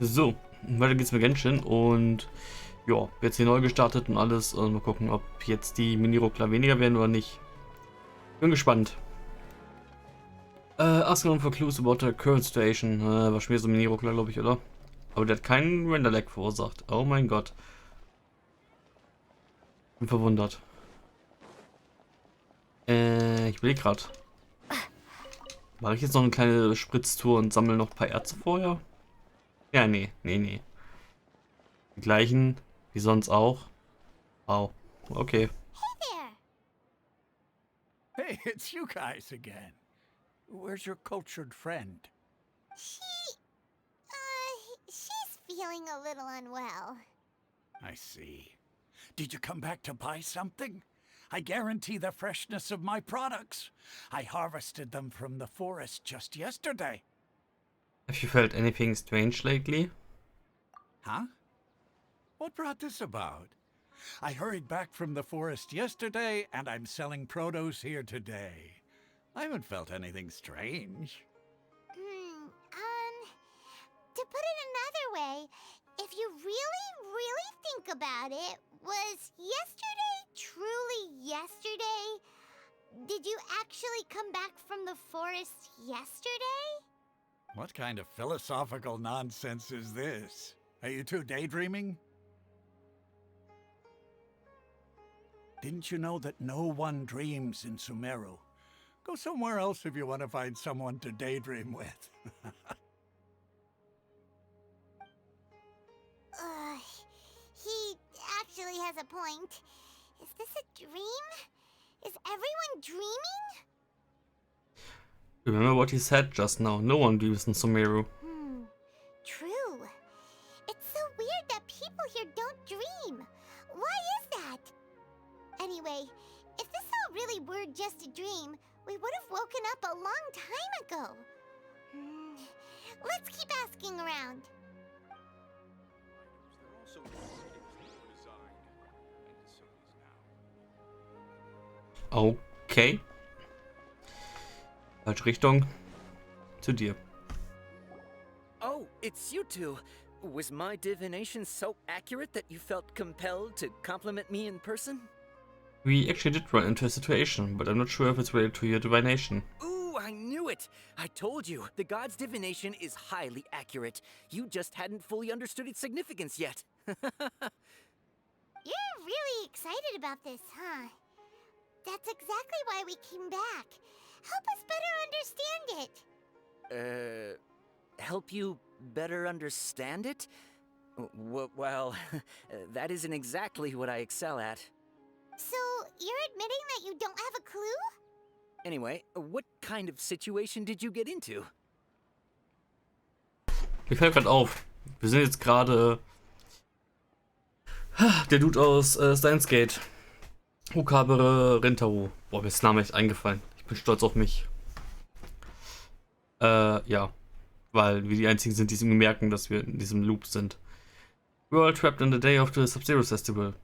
So, weiter geht's mit Genshin und ja, jetzt hier neu gestartet und alles. Und mal gucken, ob jetzt die Mini-Ruckler weniger werden oder nicht. Bin gespannt. Asking for clues about the current station. War schon wieder so ein Mini-Ruckler, glaube ich, oder? Aber der hat keinen Render-Lag verursacht. Oh mein Gott. Bin verwundert. Ich überlege gerade. Mache ich jetzt noch eine kleine Spritztour und sammle noch ein paar Erze vorher? Ja, nee. Die gleichen wie sonst auch. Wow. Okay. There. Hey, it's you guys again. Where's your cultured friend? She's feeling a little unwell. I see. Did you come back to buy something? I guarantee the freshness of my products. I harvested them from the forest just yesterday. Have you felt anything strange lately? Huh? What brought this about? I hurried back from the forest yesterday, and I'm selling produce here today. I haven't felt anything strange. To put it another way, if you really think about it, was yesterday truly yesterday? Did you actually come back from the forest yesterday? What kind of philosophical nonsense is this? Are you two daydreaming? Didn't you know that no one dreams in Sumeru? Go somewhere else if you want to find someone to daydream with. He actually has a point. Is this a dream? Is everyone dreaming? Remember what he said just now. No one dreams in Sumeru. True. It's so weird that people here don't dream. Why is that? Anyway, if this all really were just a dream, we would have woken up a long time ago. Let's keep asking around. Okay. Falsche Richtung. Zu dir. Oh, it's you two. Was my divination so accurate that you felt compelled to compliment me in person? We actually did run into a situation, but I'm not sure if it's related to your divination. Ooh, I knew it! I told you, the god's divination is highly accurate. You just hadn't fully understood its significance yet. You're really excited about this, huh? That's exactly why we came back. Help us better understand it. Help you better understand it? Well, that isn't exactly what I excel at. So, you're admitting that you don't have a clue? Anyway, what kind of situation did you get into? Mir fällt gerade auf. Wir sind jetzt gerade der Dude aus Steins Gate. Hukabere Rentaru. Boah, mir ist der Name echt eingefallen. Ich bin stolz auf mich. Ja. Weil wir die einzigen sind, die es merken, dass wir in diesem Loop sind. We're all trapped in the day of the Sub-Zero Festival.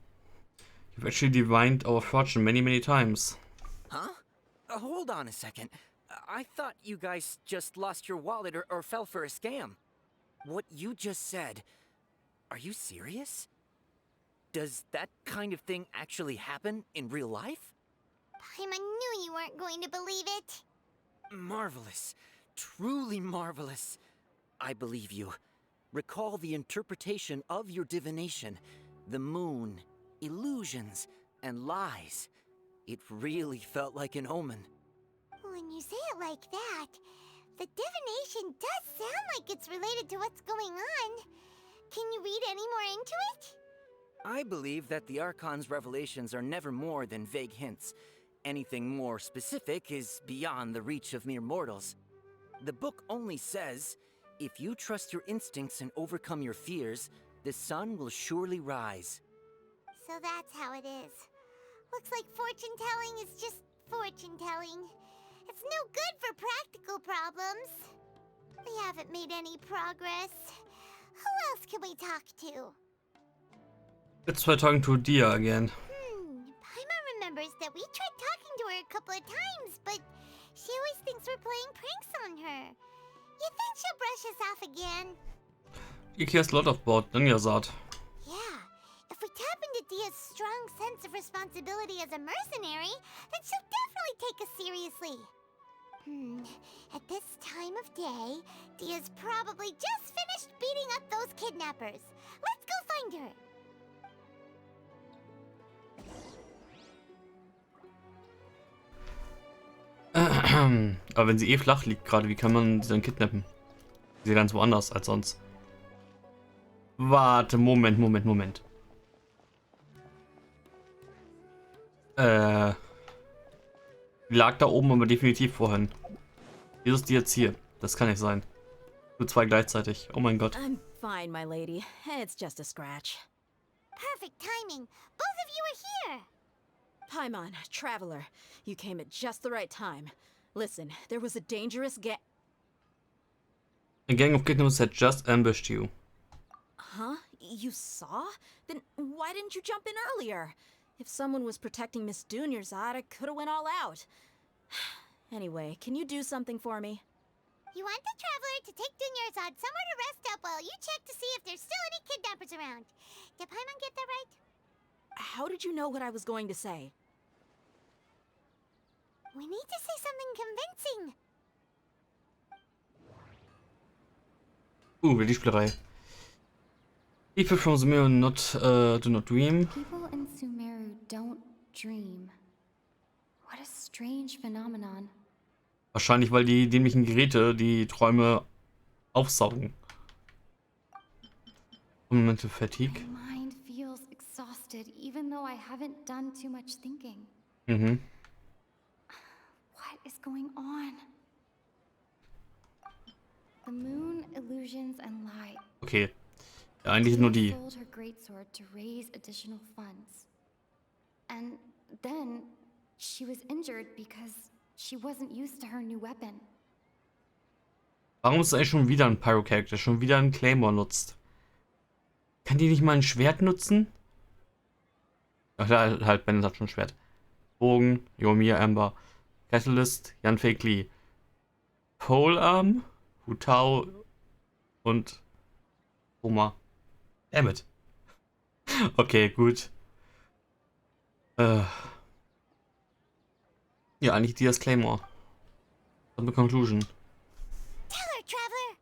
You've actually divined our fortune many times. Huh? Hold on a second. I thought you guys just lost your wallet or fell for a scam. What you just said, are you serious? Does that kind of thing actually happen in real life? Paimon knew you weren't going to believe it. Marvelous. Truly marvelous. I believe you. Recall the interpretation of your divination. The moon, illusions, and lies. It really felt like an omen. When you say it like that, the divination does sound like it's related to what's going on. Can you read any more into it? I believe that the Archon's revelations are never more than vague hints. Anything more specific is beyond the reach of mere mortals. The book only says, if you trust your instincts and overcome your fears, the sun will surely rise. So that's how it is. Looks like fortune-telling is just fortune-telling. It's no good for practical problems. We haven't made any progress. Who else can we talk to? Let's try talking to Dia again. Paimon remembers that we tried talking to her a couple of times, but she always thinks we're playing pranks on her. You think she'll brush us off again? Iki has a lot of board, Dunjazad. Yeah, if we tap into Dia's strong sense of responsibility as a mercenary, then she'll definitely take us seriously. At this time of day, Dia's probably just finished beating up those kidnappers. Let's go find her. Aber wenn sie eh flach liegt gerade, wie kann man sie dann kidnappen? Sie ganz woanders als sonst. Warte, Moment. Die lag da oben aber definitiv vorhin. Wieso ist die jetzt hier? Das kann nicht sein. Nur zwei gleichzeitig. Oh mein Gott. I'm fine, my lady. It's just a scratch. Perfect timing. Both of you are here. Paimon, traveler, you came at just the right time. Listen, there was a dangerous A gang of kidnappers had just ambushed you. Huh? You saw? Then why didn't you jump in earlier? If someone was protecting Miss Dunyarzad, I could have went all out. Anyway, can you do something for me? You want the traveler to take Dunyarzad somewhere to rest up while you check to see if there's still any kidnappers around. Did Paimon get that right? How did you know what I was going to say? We need to say something convincing. Die Spielerei. People from Sumeru do not dream. People in Sumeru don't dream. What a strange phenomenon. Wahrscheinlich, weil die dämlichen Geräte die Träume aufsaugen. Mental Fatigue. My mind feels exhausted even though I haven't done too much thinking. What is going on? The moon, illusions and light. Okay. Ja, eigentlich nur die. Sold her greatsword to raise additional funds. And then she was injured because she wasn't used to her new weapon. Warum ist eigentlich schon wieder ein Pyro-Character? Schon wieder ein Claymore nutzt? Kann die nicht mal ein Schwert nutzen? Ach ja, halt, Ben hat schon ein Schwert. Bogen, Yomiya Amber. Catalyst, Yan Fei Li. Polearm, Hutao und Oma. Dammit. Okay, gut. Ja, eigentlich Dias Claymore. The conclusion. Tell her, traveler.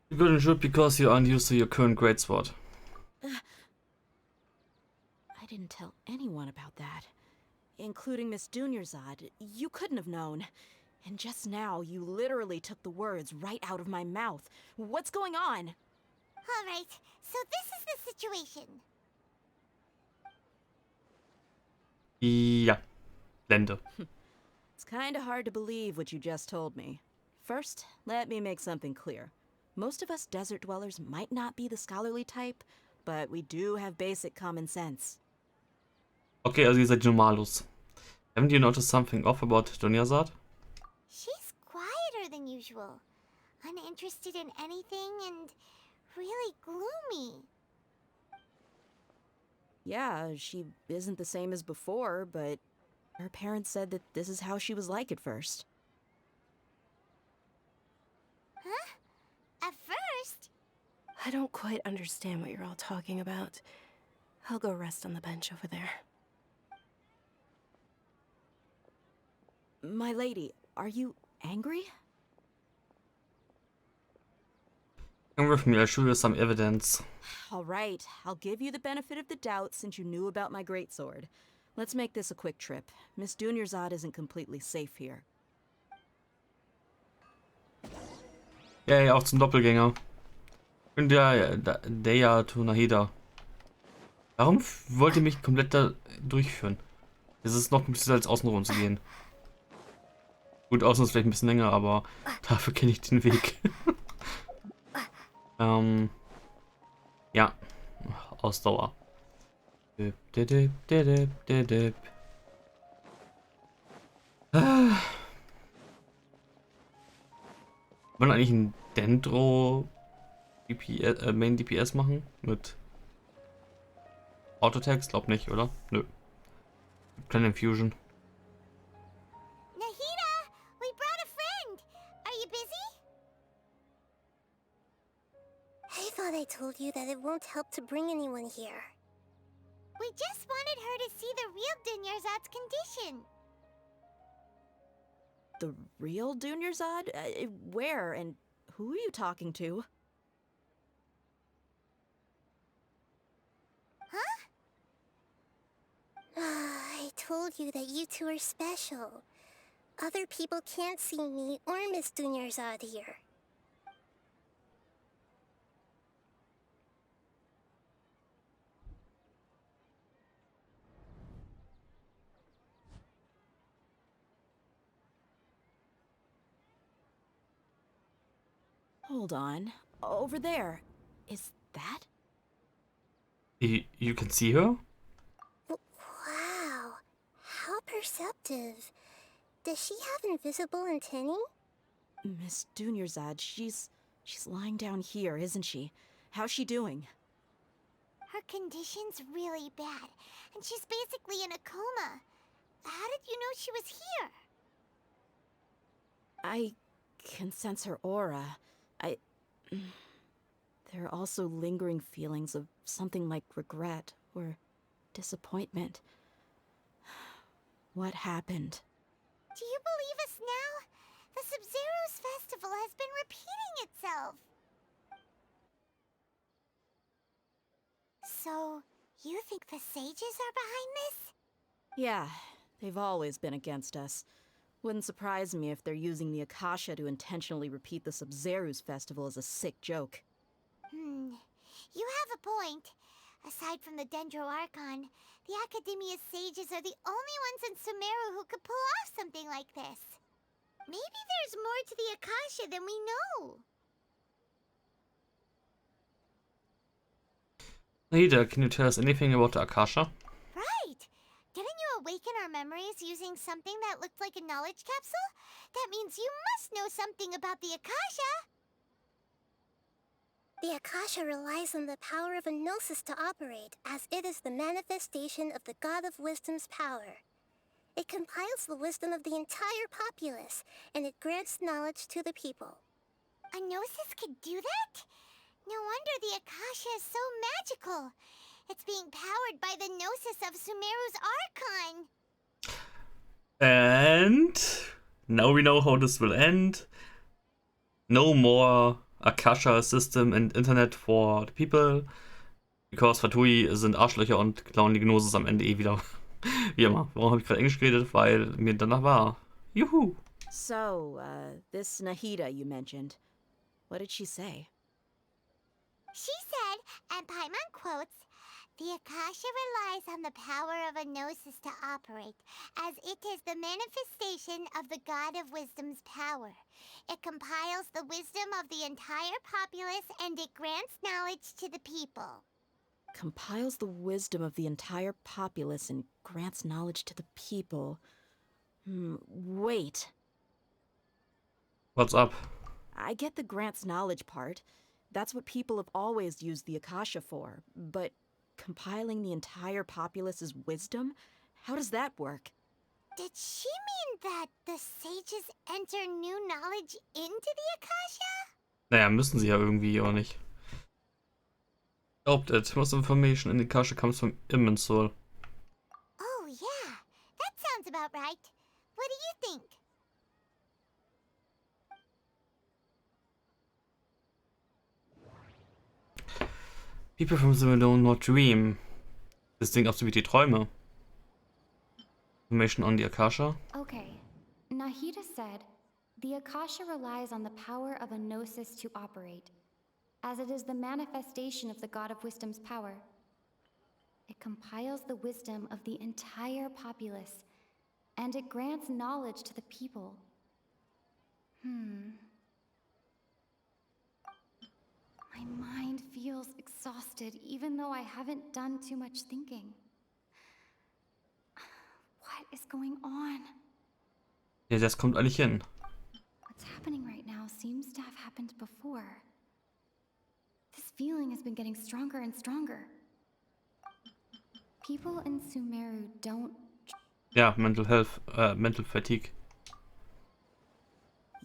You couldn't shoot because you aren't used to your current greatsword. I didn't tell anyone about that. Including Miss Dunyarzad. You couldn't have known. And just now, you literally took the words right out of my mouth. What's going on? All right, so this is the situation. Ja. Blende. It's kinda hard to believe what you just told me. First, let me make something clear. Most of us desert dwellers might not be the scholarly type, but we do have basic common sense. Okay, also ihr seid Normalos. Haven't you noticed something off about Dunyarzad? She's quieter than usual, uninterested in anything, and really gloomy. Yeah, she isn't the same as before, but her parents said that this is how she was like at first. Huh? At first? I don't quite understand what you're all talking about. I'll go rest on the bench over there. My lady, are you angry? Come with me, I'll show you some evidence. All right, I'll give you the benefit of the doubt since you knew about my greatsword. Let's make this a quick trip. Miss Dunyarzad isn't completely safe here. Ja, auch zum Doppelgänger. Und der to Nahida. Warum wollt ihr mich komplett da durchführen? Es ist noch komplizierter als außenrum zu gehen. Gut, außen ist vielleicht ein bisschen länger, aber dafür kenne ich den Weg. Ja. Ausdauer. Wollen wir eigentlich ein Dendro DPS, Main DPS machen? Mit Autotext? Glaub nicht, oder? Nö. Keine Infusion. Nahida, we brought a friend. Are you busy? thought I told you that it won't help to bring anyone here. We just wanted her to see the real Dunyarzad's condition. The real Dunyarzad? Where and who are you talking to? Huh? I told you that you two are special. Other people can't see me or Miss Dunyarzad here. Hold on. Over there. Is that? You can see her? Wow, how perceptive. Does she have invisible antennae? Miss Dunyarzad, she's lying down here, isn't she? How's she doing? Her condition's really bad, and she's basically in a coma. How did you know she was here? I can sense her aura. There are also lingering feelings of something like regret or disappointment. What happened? Do you believe us now? The Sub-Zero's festival has been repeating itself. So, you think the sages are behind this? Yeah, they've always been against us. Wouldn't surprise me if they're using the Akasha to intentionally repeat the Sub-Zero's festival as a sick joke. You have a point. Aside from the Dendro Archon, the Academia's sages are the only ones in Sumeru who could pull off something like this. Maybe there's more to the Akasha than we know. Nahida, can you tell us anything about the Akasha? Right! Didn't you awaken our memories using something that looked like a knowledge capsule? That means you must know something about the Akasha! The Akasha relies on the power of a gnosis to operate, as it is the manifestation of the God of Wisdom's power. It compiles the wisdom of the entire populace, and it grants knowledge to the people. A gnosis could do that? No wonder the Akasha is so magical. It's being powered by the gnosis of Sumeru's Archon. And now we know how this will end. No more Akasha System and Internet for the people. Because Fatui sind Arschlöcher und klauen die Gnosis am Ende eh wieder. Wie immer. Warum habe ich gerade Englisch geredet? Weil mir danach war. Juhu. So, this Nahida you mentioned. What did she say? She said, and Paimon quotes, "The Akasha relies on the power of a gnosis to operate, as it is the manifestation of the God of Wisdom's power. It compiles the wisdom of the entire populace, and it grants knowledge to the people." Compiles the wisdom of the entire populace and grants knowledge to the people. Wait. What's up? I get the grants knowledge part. That's what people have always used the Akasha for. But compiling the entire populace's wisdom? How does that work? Did she mean that the sages enter new knowledge into the Akasha? Naja, müssen sie ja irgendwie, oder nicht? Glaubt it. Most information in the Akasha comes from Immense Soul. Oh yeah, that sounds about right. What do you think? People from the do not dream. Das Ding absolut die Träume. Information on the Akasha. Okay, Nahida said, the Akasha relies on the power of a gnosis to operate, as it is the manifestation of the God of Wisdom's power. It compiles the wisdom of the entire populace, and it grants knowledge to the people. My mind feels exhausted, even though I haven't done too much thinking. What is going on? Ja, das kommt eigentlich hin. What's happening right now seems to have happened before. This feeling has been getting stronger and stronger. People in Sumeru don't... Ja, mental health, mental fatigue.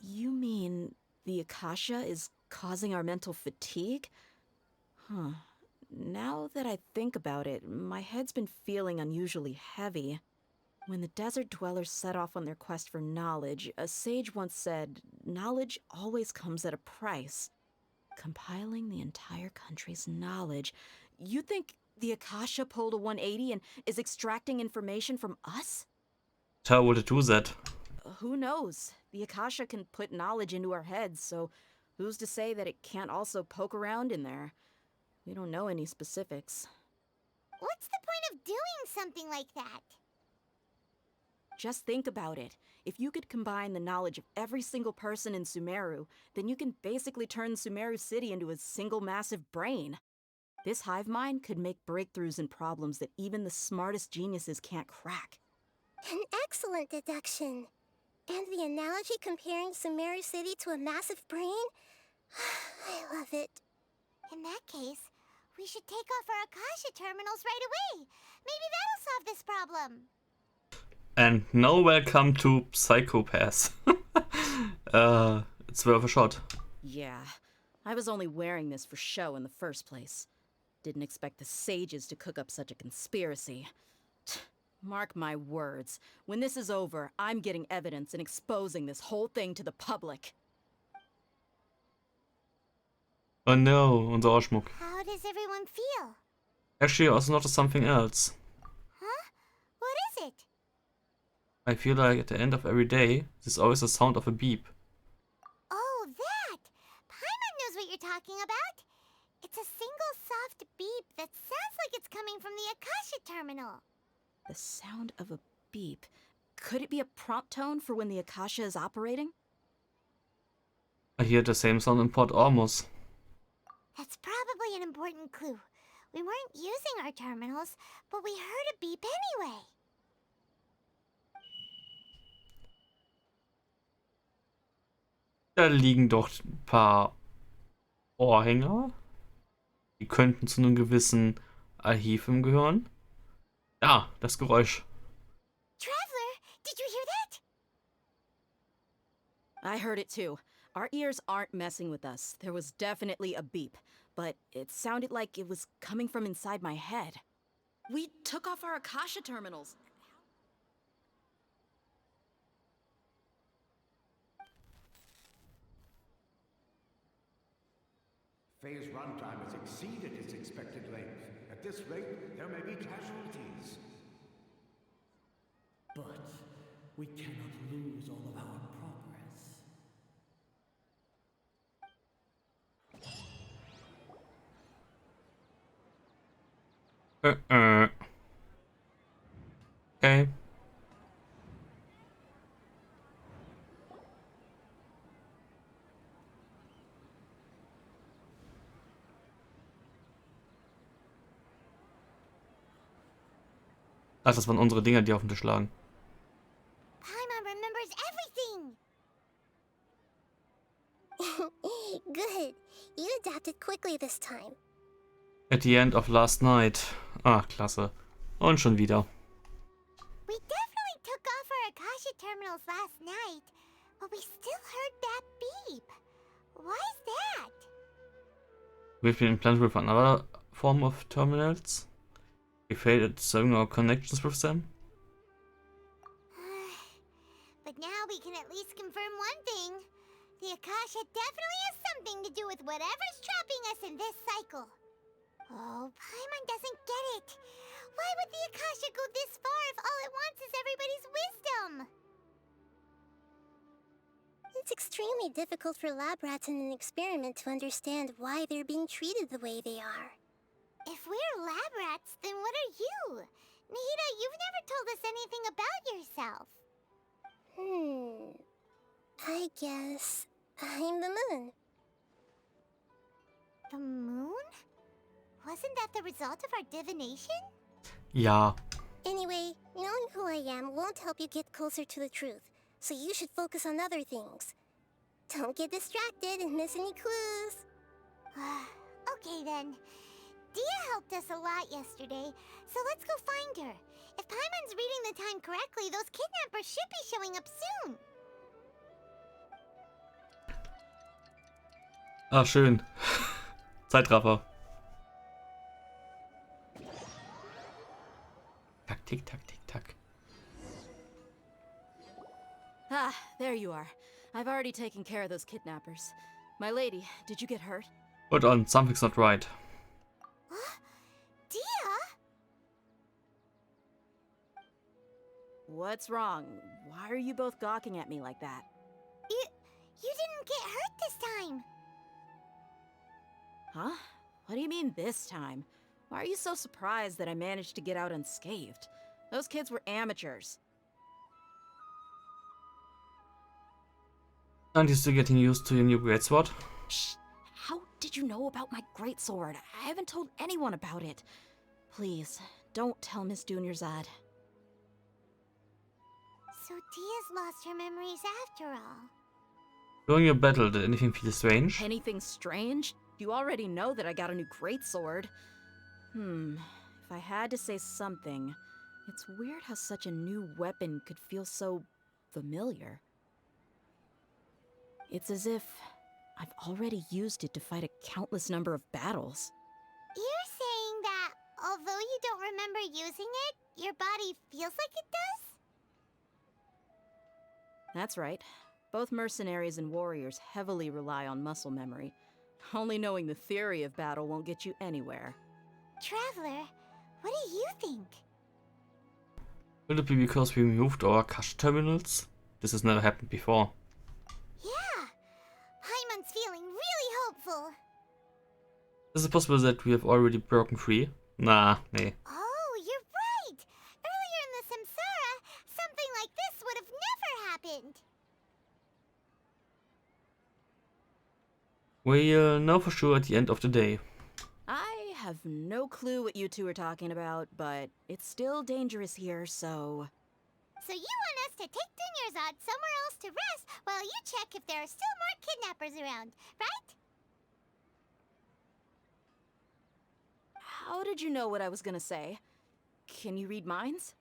You mean the Akasha is causing our mental fatigue? Huh. Now that I think about it, my head's been feeling unusually heavy. When the desert dwellers set off on their quest for knowledge, a sage once said, knowledge always comes at a price. Compiling the entire country's knowledge. You think the Akasha pulled a 180 and is extracting information from us? How would it do that? Who knows? The Akasha can put knowledge into our heads, so who's to say that it can't also poke around in there? We don't know any specifics. What's the point of doing something like that? Just think about it. If you could combine the knowledge of every single person in Sumeru, then you can basically turn Sumeru City into a single massive brain. This hive mind could make breakthroughs in problems that even the smartest geniuses can't crack. An excellent deduction. And the analogy comparing Sumeru City to a massive brain? I love it. In that case, we should take off our Akasha terminals right away. Maybe that'll solve this problem. And now welcome to Psychopath. It's worth a shot. Yeah, I was only wearing this for show in the first place. Didn't expect the sages to cook up such a conspiracy. Mark my words, when this is over, I'm getting evidence and exposing this whole thing to the public. Oh no, unser Ohrschmuck. How does everyone feel? Actually, I also noticed something else. Huh? What is it? I feel like at the end of every day, there's always the sound of a beep. Oh, that! Paimon knows what you're talking about. It's a single soft beep that sounds like it's coming from the Akasha terminal. The sound of a beep. Could it be a prompt tone for when the Akasha is operating? I hear the same sound in Port Ormus. That's probably an important clue. We weren't using our terminals, but we heard a beep anyway. Da liegen doch ein paar Ohrhänger. Die könnten zu einem gewissen Archivum gehören. Ja, das Geräusch. Traveler, did you hear that? I heard it too. Our ears aren't messing with us. There was definitely a beep, but it sounded like it was coming from inside my head. We took off our Akasha terminals. Phase runtime has exceeded its expected length. At this rate, there may be casualties. But we cannot lose all of our progress. Okay. Ach, das waren unsere Dinger, die auf den Tisch lagen. Paimon remembers everything! Good. You adapted quickly this time. At the end of last night. Ah, klasse. Und schon wieder. We definitely took off our Akasha terminals last night, but we still heard that beep. Why is that? We've been implanted with another form of terminals. We failed at serving our connections with them. But now we can at least confirm one thing. The Akasha definitely has something to do with whatever's trapping us in this cycle. Oh, Paimon doesn't get it. Why would the Akasha go this far if all it wants is everybody's wisdom? It's extremely difficult for lab rats in an experiment to understand why they're being treated the way they are. If we're lab rats, then what are you? Nahida, you've never told us anything about yourself. I guess I'm the moon. The moon? Wasn't that the result of our divination? Ja. Anyway, knowing who I am won't help you get closer to the truth, so you should focus on other things. Don't get distracted and miss any clues. Okay then. Dia helped us a lot yesterday, so let's go find her. If Paimon's reading the time correctly, those kidnappers should be showing up soon. Ah, schön. Zeitraffer. Tick-Tack, Tick-Tack. Ah, there you are. I've already taken care of those kidnappers. My lady, did you get hurt? Hold on, something's not right. Dia? What's wrong? Why are you both gawking at me like that? You didn't get hurt this time. Huh? What do you mean this time? Why are you so surprised that I managed to get out unscathed? Those kids were amateurs. Aren't you still getting used to your new greatsword? Shh! How did you know about my greatsword? I haven't told anyone about it. Please, don't tell Miss Dunyarzad. So Dia's lost her memories after all. During your battle, did anything feel strange? Anything strange? You already know that I got a new greatsword. If I had to say something, it's weird how such a new weapon could feel so familiar. It's as if I've already used it to fight a countless number of battles. You're saying that although you don't remember using it, your body feels like it does? That's right. Both mercenaries and warriors heavily rely on muscle memory. Only knowing the theory of battle won't get you anywhere. Traveler, what do you think? Will it be because we moved our cash terminals? This has never happened before. Yeah, Paimon's feeling really hopeful. Is it possible that we have already broken free? Nah, nee. Oh, you're right! Earlier in the Samsara, something like this would have never happened. We'll know for sure at the end of the day. I have no clue what you two are talking about, but it's still dangerous here, so... So you want us to take Dunyarzad somewhere else to rest while you check if there are still more kidnappers around, right? How did you know what I was gonna say? Can you read minds?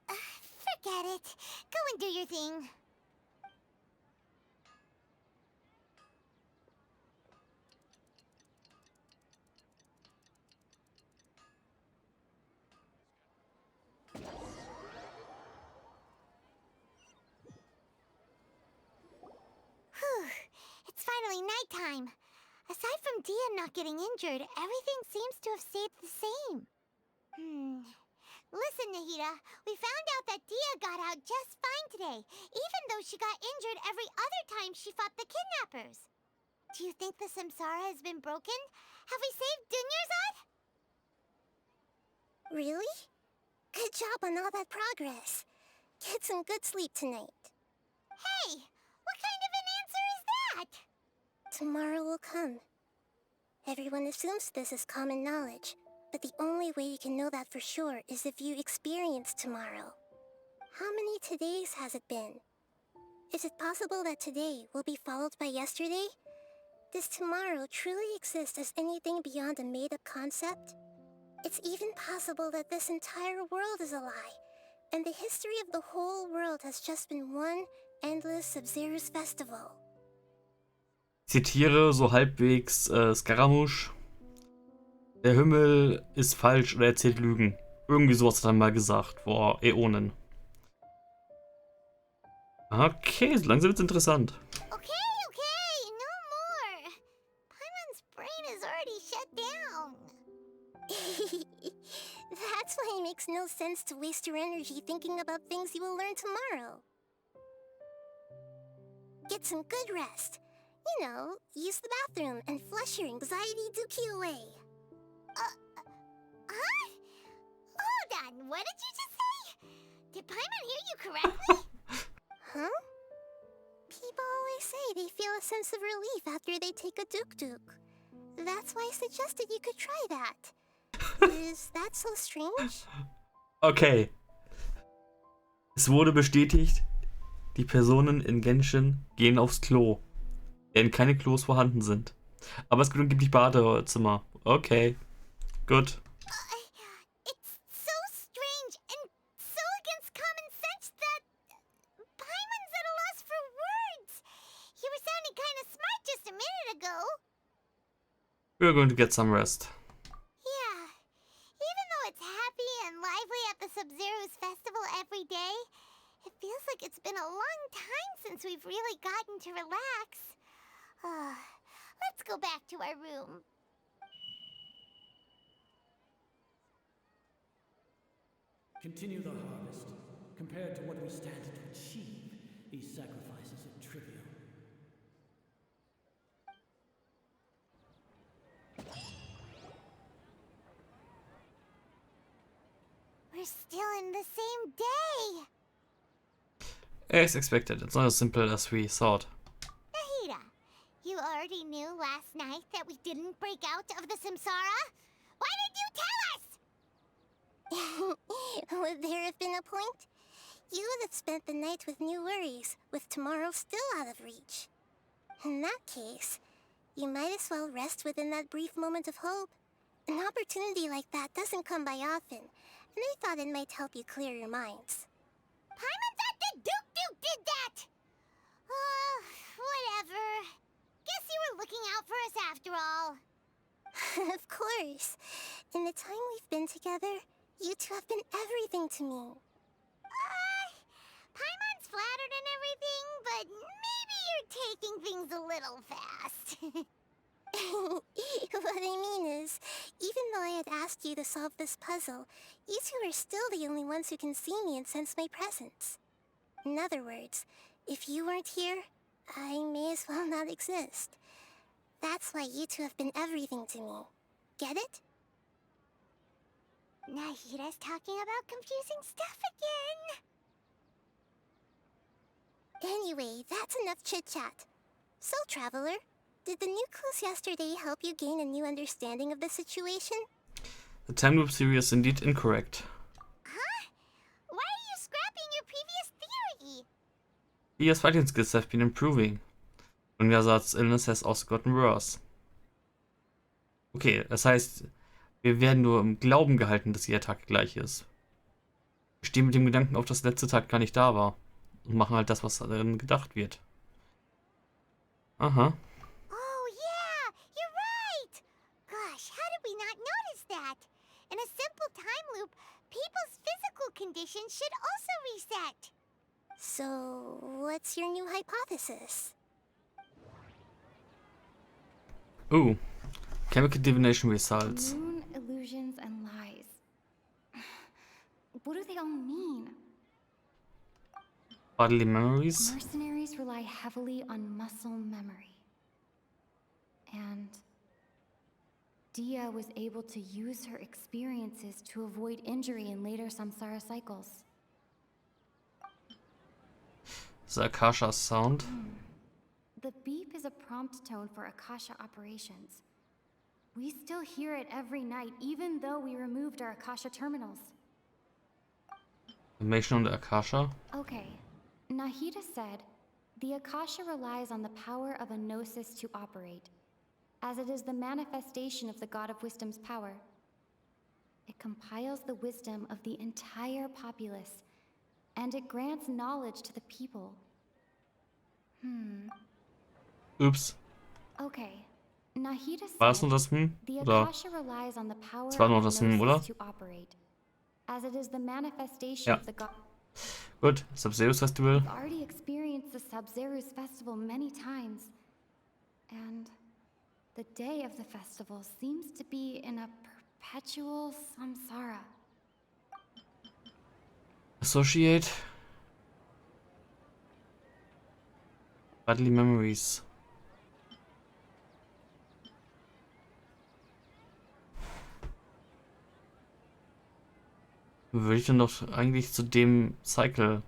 Forget it. Go and do your thing. Whew. It's finally nighttime. Aside from Dia not getting injured, everything seems to have stayed the same. Listen, Nahida, we found out that Dia got out just fine today, even though she got injured every other time she fought the kidnappers. Do you think the Samsara has been broken? Have we saved Dunyarzad? Really? Good job on all that progress. Get some good sleep tonight. Hey, what kind of an answer is that? Tomorrow will come. Everyone assumes this is common knowledge, but the only way you can know that for sure is if you experience tomorrow. How many todays has it been? Is it possible that today will be followed by yesterday? Does tomorrow truly exist as anything beyond a made-up concept? It's even possible that this entire world is a lie, and the history of the whole world has just been one endless Sub-Zero's festival. Zitiere so halbwegs Scaramouche. Der Himmel ist falsch oder erzählt Lügen. Irgendwie sowas hat er mal gesagt, vor Äonen. Okay, so langsam wird's interessant. Okay, no more. Paimon's brain is already shut down. That's why it makes no sense to waste your energy thinking about things you will learn tomorrow. Get some good rest. You know, use the bathroom and flush your anxiety dookie away. Huh? Hold on, what did you just say? Did Paimon hear you correctly? Huh? People always say they feel a sense of relief after they take a duk-duk. That's why I suggested you could try that. Is that so strange? Okay. Es wurde bestätigt, die Personen in Genshin gehen aufs Klo. Während keine Klos vorhanden sind. Aber es gibt angeblich Badezimmer. Okay. Gut. It's so strange and so against common sense that Paimon's at a loss for words. You were sounding kind of smart just a minute ago. We're going to get some rest. Yeah. Even though it's happy and lively at the we've really gotten to relax. Let's go back to our room. Continue the harvest. Compared to what we stand to achieve, these sacrifices are trivial. We're still in the same day. As expected, it's not as simple as we thought. Nahida, you already knew last night that we didn't break out of the samsara? Why did you tell us? Would there have been a point? You would have spent the night with new worries, with tomorrow still out of reach. In that case, you might as well rest within that brief moment of hope. An opportunity like that doesn't come by often, and I thought it might help you clear your minds. Paimon thought that Duke did that! Whatever. Guess you were looking out for us after all. Of course. In the time we've been together, you two have been everything to me. Paimon's flattered and everything, but maybe you're taking things a little fast. What I mean is, even though I had asked you to solve this puzzle, you two are still the only ones who can see me and sense my presence. In other words, if you weren't here, I may as well not exist. That's why you two have been everything to me. Get it? Nahida's talking about confusing stuff again. Anyway, that's enough chit-chat. So, Traveler, did the new clues yesterday help you gain a new understanding of the situation? The time loop theory is indeed incorrect. Huh? Why are you scrapping your previous theory? Dia's fighting skills have been improving. Und Yazard's illness has also gotten worse. Okay, das heißt, wir werden nur im Glauben gehalten, dass die Attacke gleich ist. Wir stehen mit dem Gedanken auf, dass der letzte Tag gar nicht da war. Und machen halt das, was darin gedacht wird. Aha. Oh yeah, you're right! Gosh, how did we not notice that? In a simple time loop, people's physical conditions should also reset. So, what's your new hypothesis? Ooh. Chemical divination results. Moon, illusions, and lies. What do they all mean? Bodily memories. Mercenaries rely heavily on muscle memory. And Dia was able to use her experiences to avoid injury in later samsara cycles. The Akasha sound. The beep is a prompt tone for Akasha operations. We still hear it every night, even though we removed our Akasha terminals. Information on the Akasha. Okay. Nahida said, the Akasha relies on the power of a gnosis to operate, as it is the manifestation of the God of Wisdom's power. It compiles the wisdom of the entire populace, and it grants knowledge to the people. Ups. Okay. Nahida War das nur said, das the Oder? Akasha relies on the power Das war nur of das a oder? gnosis to operate, as it is the manifestation Ja. of the God. Gut, Sub-Zeus Festival. I've already experienced the Sub-Zero's festival many times, and the day of the festival seems to be in a perpetual samsara. Associate. Bodily memories. Würde ich dann doch eigentlich zu dem Cycle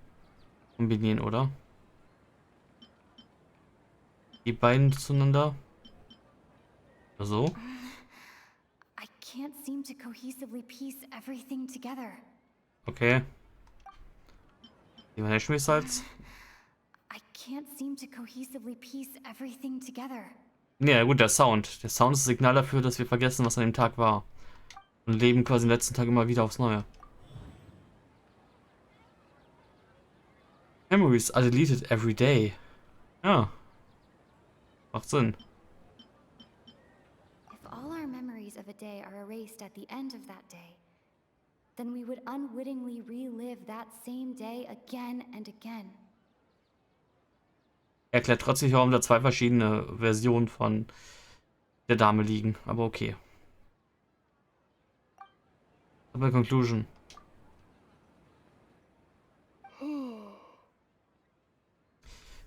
kombinieren, oder? Die beiden zueinander. So. I can't seem to cohesively piece everything together. Okay. Die Management Results. I can't seem to cohesively piece everything together. Ja, gut, der Sound. Der Sound ist das Signal dafür, dass wir vergessen, was an dem Tag war. Und leben quasi den letzten Tag immer wieder aufs Neue. Memories are deleted every day. Ja. Macht Sinn. If all our memories of a day are erased at the end of that day, then we would unwittingly relive that same day again and again. Erklärt trotzdem, warum da zwei verschiedene Versionen von der Dame liegen. Aber okay. Aber Conclusion.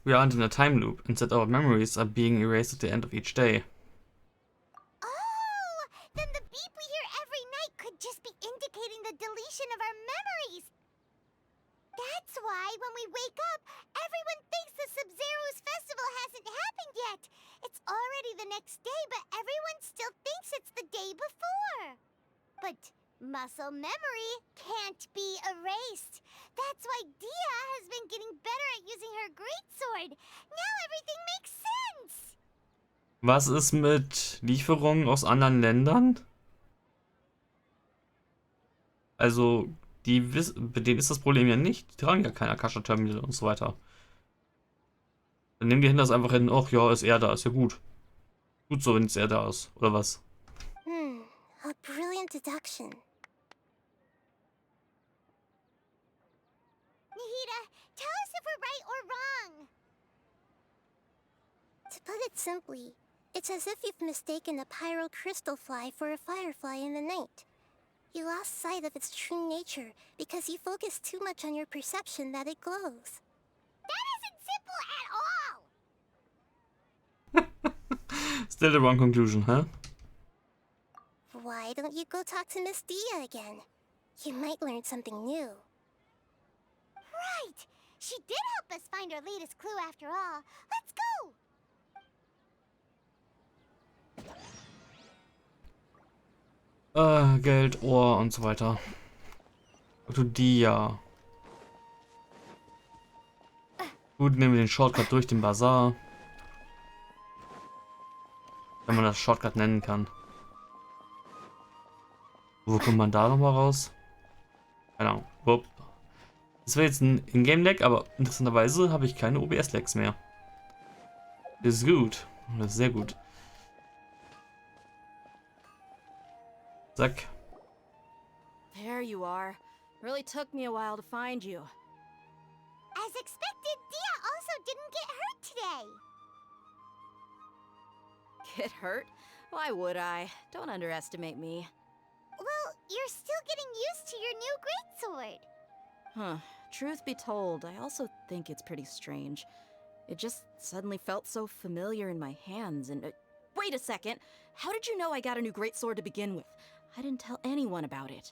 We aren't in a time loop. Instead, our memories are being erased at the end of each day. Oh! Then the beep we hear every night could just be indicating the deletion of our memories. That's why when we wake up, everyone thinks the Sub-Zero's festival hasn't happened yet. It's already the next day, but everyone still thinks it's the day before. But muscle memory can't be erased. That's why Dia has been getting better at using her greatsword. Now everything makes sense. Was ist mit Lieferungen aus anderen Ländern? Also, bei denen ist das Problem ja nicht. Die tragen ja kein Akasha-Terminal und so weiter. Dann nehmen die hin das einfach hin. Ach ja, ist er da, ist ja gut. Gut so, wenn es er da ist. Oder was? A brilliant deduction. Nahida, tell us if we're right or wrong. To put it simply, it's as if you've mistaken a pyro crystal fly for a firefly in the night. You lost sight of its true nature because you focused too much on your perception that it glows. That isn't simple at all. Still the wrong conclusion, huh? Why don't you go talk to Miss Dia again? You might learn something new. Right. She did help us find our latest clue after all. Let's go. Geld, Ohr und so weiter. Du Dia. Gut, nehmen wir den Shortcut durch den Bazar. Wenn man das Shortcut nennen kann. Wo kommt man da nochmal raus? Keine Ahnung. Wupp. Das wäre jetzt ein Ingame-Lag, aber interessanterweise habe ich keine OBS-Lags mehr. Das ist gut. Das ist sehr gut. Zack. There you are. Really took me a while to find you. As expected, Dia also didn't get hurt today. Get hurt? Why would I? Don't underestimate me. Well, you're still getting used to your new greatsword. Huh. Truth be told, I also think it's pretty strange. It just suddenly felt so familiar in my hands and... wait a second! How did you know I got a new greatsword to begin with? I didn't tell anyone about it.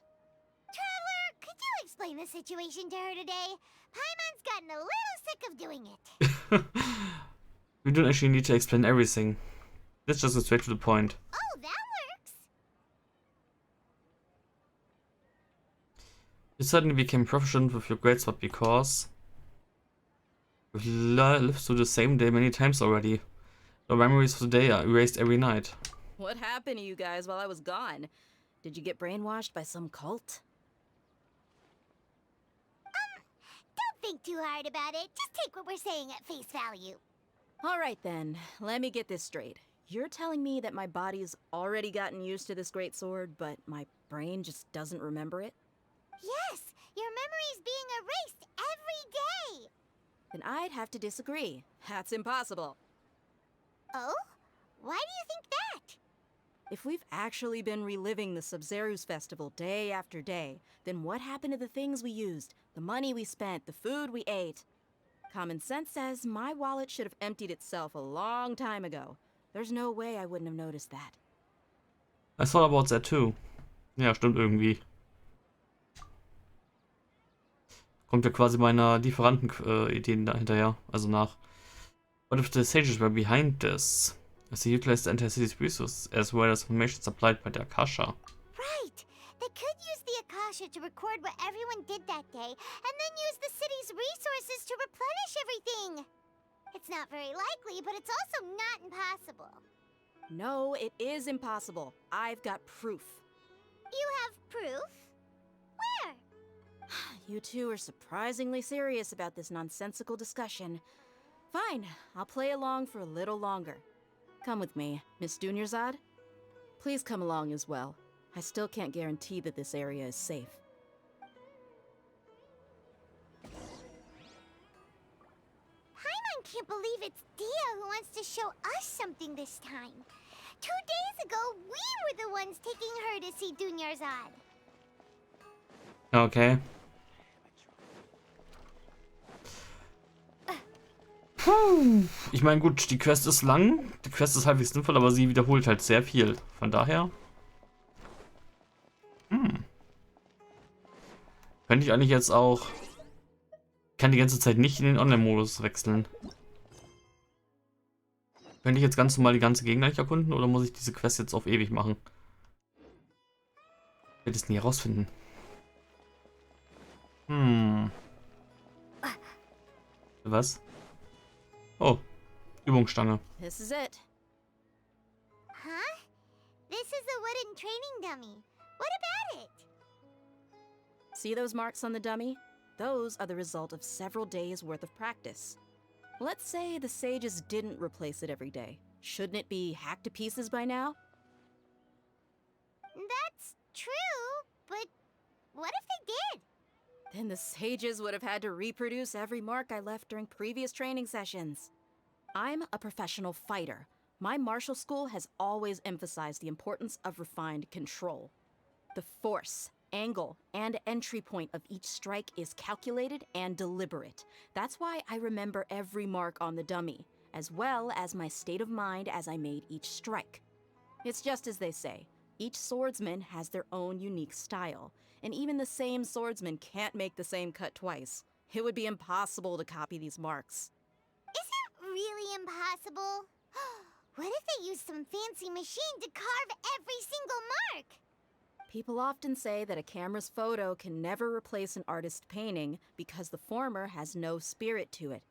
Traveler, could you explain the situation to her today? Paimon's gotten a little sick of doing it. We don't actually need to explain everything. Let's just go straight to the point. Oh, that works. You suddenly became proficient with your greatsword because you've lived through the same day many times already. Your memories of the day are erased every night. What happened to you guys while I was gone? Did you get brainwashed by some cult? Don't think too hard about it. Just take what we're saying at face value. All right then, let me get this straight. You're telling me that my body's already gotten used to this greatsword, but my brain just doesn't remember it? Yes, your memory's being erased every day. Then I'd have to disagree. That's impossible. Oh? Why do you think that? If we've actually been reliving the Sub-Zero's festival day after day, then what happened to the things we used, the money we spent, the food we ate? Common sense says my wallet should have emptied itself a long time ago. There's no way I wouldn't have noticed that. I thought about that too. Ja, stimmt irgendwie. Kommt ja quasi meiner Lieferanten-Ideen da hinterher, also nach. What if the sages were behind this? As they utilized the anti-city's resources as well as information supplied by the Akasha. Right. They could use the Akasha to record what everyone did that day, and then use the city's resources to replenish everything. It's not very likely, but it's also not impossible. No, it is impossible. I've got proof. You have proof? Where? You two are surprisingly serious about this nonsensical discussion. Fine, I'll play along for a little longer. Come with me, Miss Dunyarzad. Please come along as well. I still can't guarantee that this area is safe. Paimon can't believe it's Dia who wants to show us something this time. 2 days ago, we were the ones taking her to see Dunyarzad. Okay. Puh. Ich meine, gut, die Quest ist lang, die Quest ist halbwegs sinnvoll, aber sie wiederholt halt sehr viel. Von daher... Könnte ich eigentlich jetzt auch... Ich kann die ganze Zeit nicht in den Online-Modus wechseln. Könnte ich jetzt ganz normal die ganze Gegend gleich erkunden oder muss ich diese Quest jetzt auf ewig machen? Ich werde es nie herausfinden. Was? Oh, Übungsstange. This is it. Huh? This is a wooden training dummy. What about it? See those marks on the dummy? Those are the result of several days' worth of practice. Let's say the sages didn't replace it every day. Shouldn't it be hacked to pieces by now? That's true, but what if they did? Then the sages would have had to reproduce every mark I left during previous training sessions. I'm a professional fighter. My martial school has always emphasized the importance of refined control. The force, angle, and entry point of each strike is calculated and deliberate. That's why I remember every mark on the dummy, as well as my state of mind as I made each strike. It's just as they say, each swordsman has their own unique style, and even the same swordsman can't make the same cut twice. It would be impossible to copy these marks. Is it really impossible? What if they used some fancy machine to carve every single mark? People often say that a camera's photo can never replace an artist's painting because the former has no spirit to it.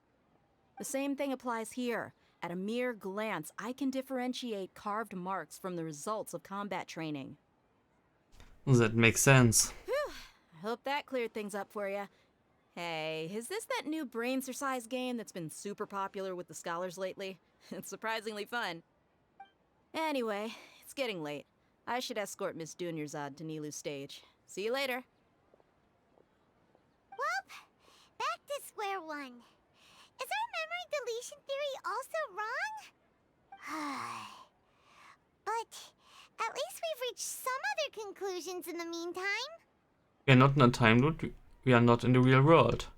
The same thing applies here. At a mere glance, I can differentiate carved marks from the results of combat training. That makes sense. Whew. I hope that cleared things up for you. Hey, is this that new brain exercise game that's been super popular with the scholars lately? It's surprisingly fun. Anyway, it's getting late. I should escort Miss Dunyarzad to Nilu's stage. See you later. Well, back to square one. Is our memory deletion theory also wrong? But at least we've reached some other conclusions in the meantime. We are not in a time loop. We are not in the real world.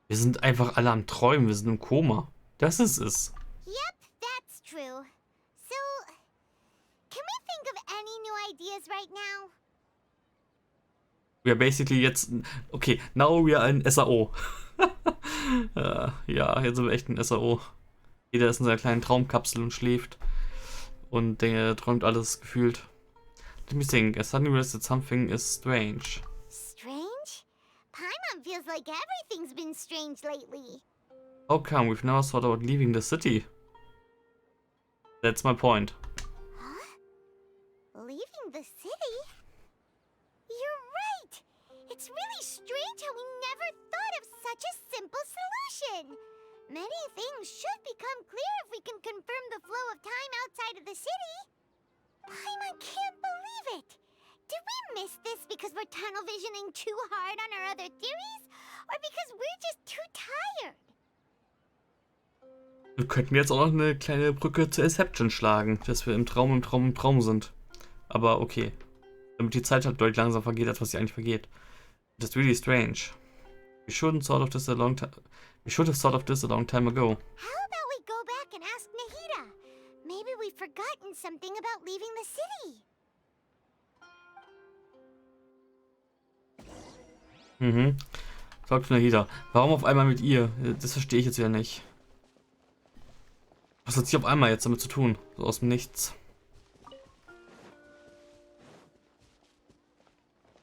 Wir sind einfach alle am Träumen. Wir sind im Koma. Das ist es. Yep, that's true. So, can we think of any new ideas right now? We are basically jetzt... Okay, now we are ein SAO. Ja, jetzt sind wir echt ein SAO. Jeder ist in seiner kleinen Traumkapsel und schläft. Und der träumt alles gefühlt. Let me think. I suddenly realized that something is strange. Strange? Paimon feels like everything's been strange lately. How come? We've never thought about leaving the city. That's my point. Huh? Leaving the city? You're right! It's really strange how we never thought of such a simple solution! Many things should become clear if we can confirm the flow of time outside of the city. Paimon can't believe it! Did we miss this because we're tunnel visioning too hard on our other theories? Or because we're just too tired? Wir könnten jetzt auch noch eine kleine Brücke zur Inception schlagen, dass wir im Traum sind. Aber okay. Damit die Zeit halt deutlich langsam vergeht, als was sie eigentlich vergeht. That's really strange. We should have thought of this a long time ago. How about we go back and ask Nahida? Maybe we've forgotten something about leaving the city. Sagt Nahida. Warum auf einmal mit ihr? Das verstehe ich jetzt wieder nicht. Was hat sie auf einmal jetzt damit zu tun? So aus dem Nichts.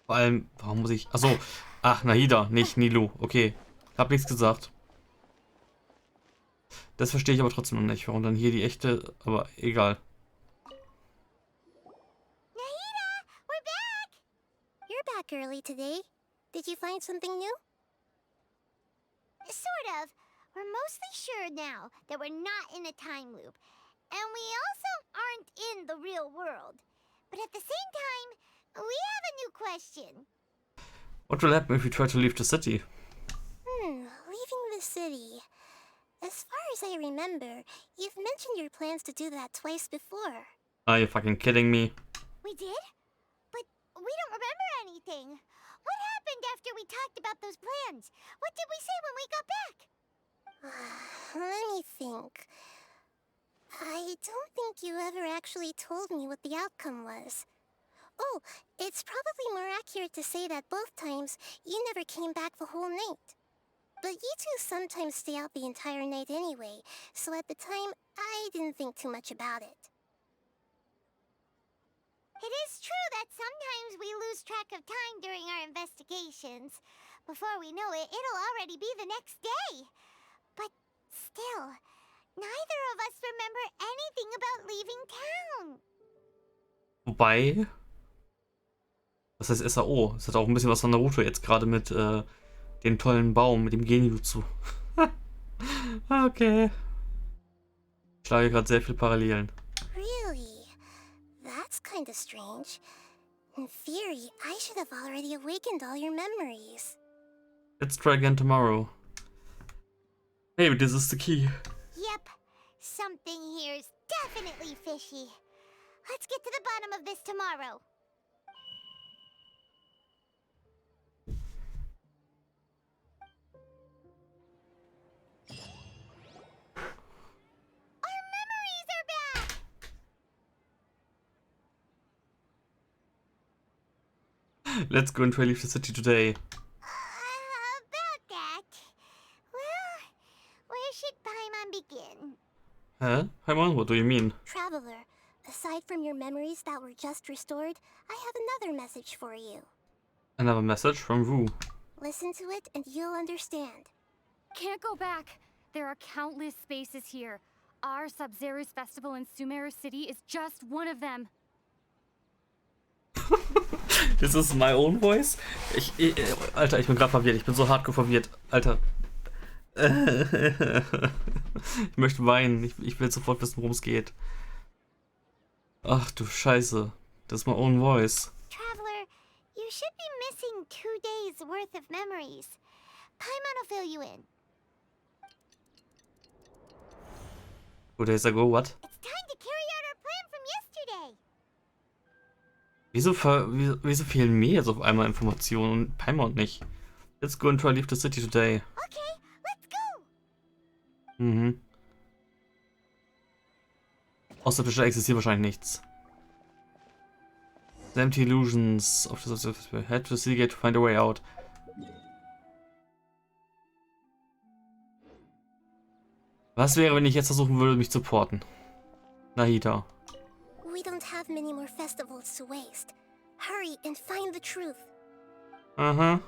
Vor allem, warum muss ich... Achso. Ach, Nahida, nicht Nilu. Okay. Hab nichts gesagt. Das verstehe ich aber trotzdem noch nicht. Warum dann hier die echte... Aber egal. Nahida, we're back! You're back early today. Did you find something new? Sort of. We're mostly sure now that we're not in a time loop. And we also aren't in the real world. But at the same time, we have a new question. What will happen if we try to leave the city? remember, you've mentioned your plans to do that twice before. Are you fucking kidding me? We did? But we don't remember anything. What happened after we talked about those plans? What did we say when we got back? Let me think. I don't think you ever actually told me what the outcome was. Oh, it's probably more accurate to say that both times you never came back the whole night. But you two sometimes stay out the entire night anyway, so at the time, I didn't think too much about it. It is true that sometimes we lose track of time during our investigations. Before we know it, it'll already be the next day. But still, neither of us remember anything about leaving town. Wobei, das heißt SAO. Es hat auch ein bisschen was von Naruto jetzt gerade mit dem tollen Baum, mit dem Genjutsu. Okay. Ich schlage gerade sehr viele Parallelen. Really? That's kinda strange. In theory, I should have already awakened all your memories. Let's try again tomorrow. Hey, this is the key. Yep, something here is definitely fishy. Let's get to the bottom of this tomorrow. Our memories are back! Let's go and try leave the city today. About that. Well, where should Paimon begin? Huh? Paimon, what do you mean? Traveler, aside from your memories that were just restored, I have another message for you. Another message from Wu. Listen to it and you'll understand. Can't go back. There are countless spaces here. Our Sub-Zero's festival in Sumeru City is just one of them. This is my own voice? Alter, ich bin gerade verwirrt. Ich bin so hardcore verwirrt. Alter. Ich möchte weinen. Ich will sofort wissen, worum es geht. Ach du Scheiße. Das ist my own voice. Traveler, you should be missing 2 days worth of memories. Paimon will fill you in. 2 days ago, what? It's time to carry out our plan from yesterday. Wieso fehlen mir jetzt auf einmal Informationen und Paimon nicht? Let's go and try leave the city today. Okay, let's go. Mhm. Außerirdischer existiert wahrscheinlich nichts. The empty illusions of the head to the city gate to find a way out. Was wäre, wenn ich jetzt versuchen würde, mich zu porten? Nahida. We don't have many more festivals to waste. Hurry and find the truth. Aha.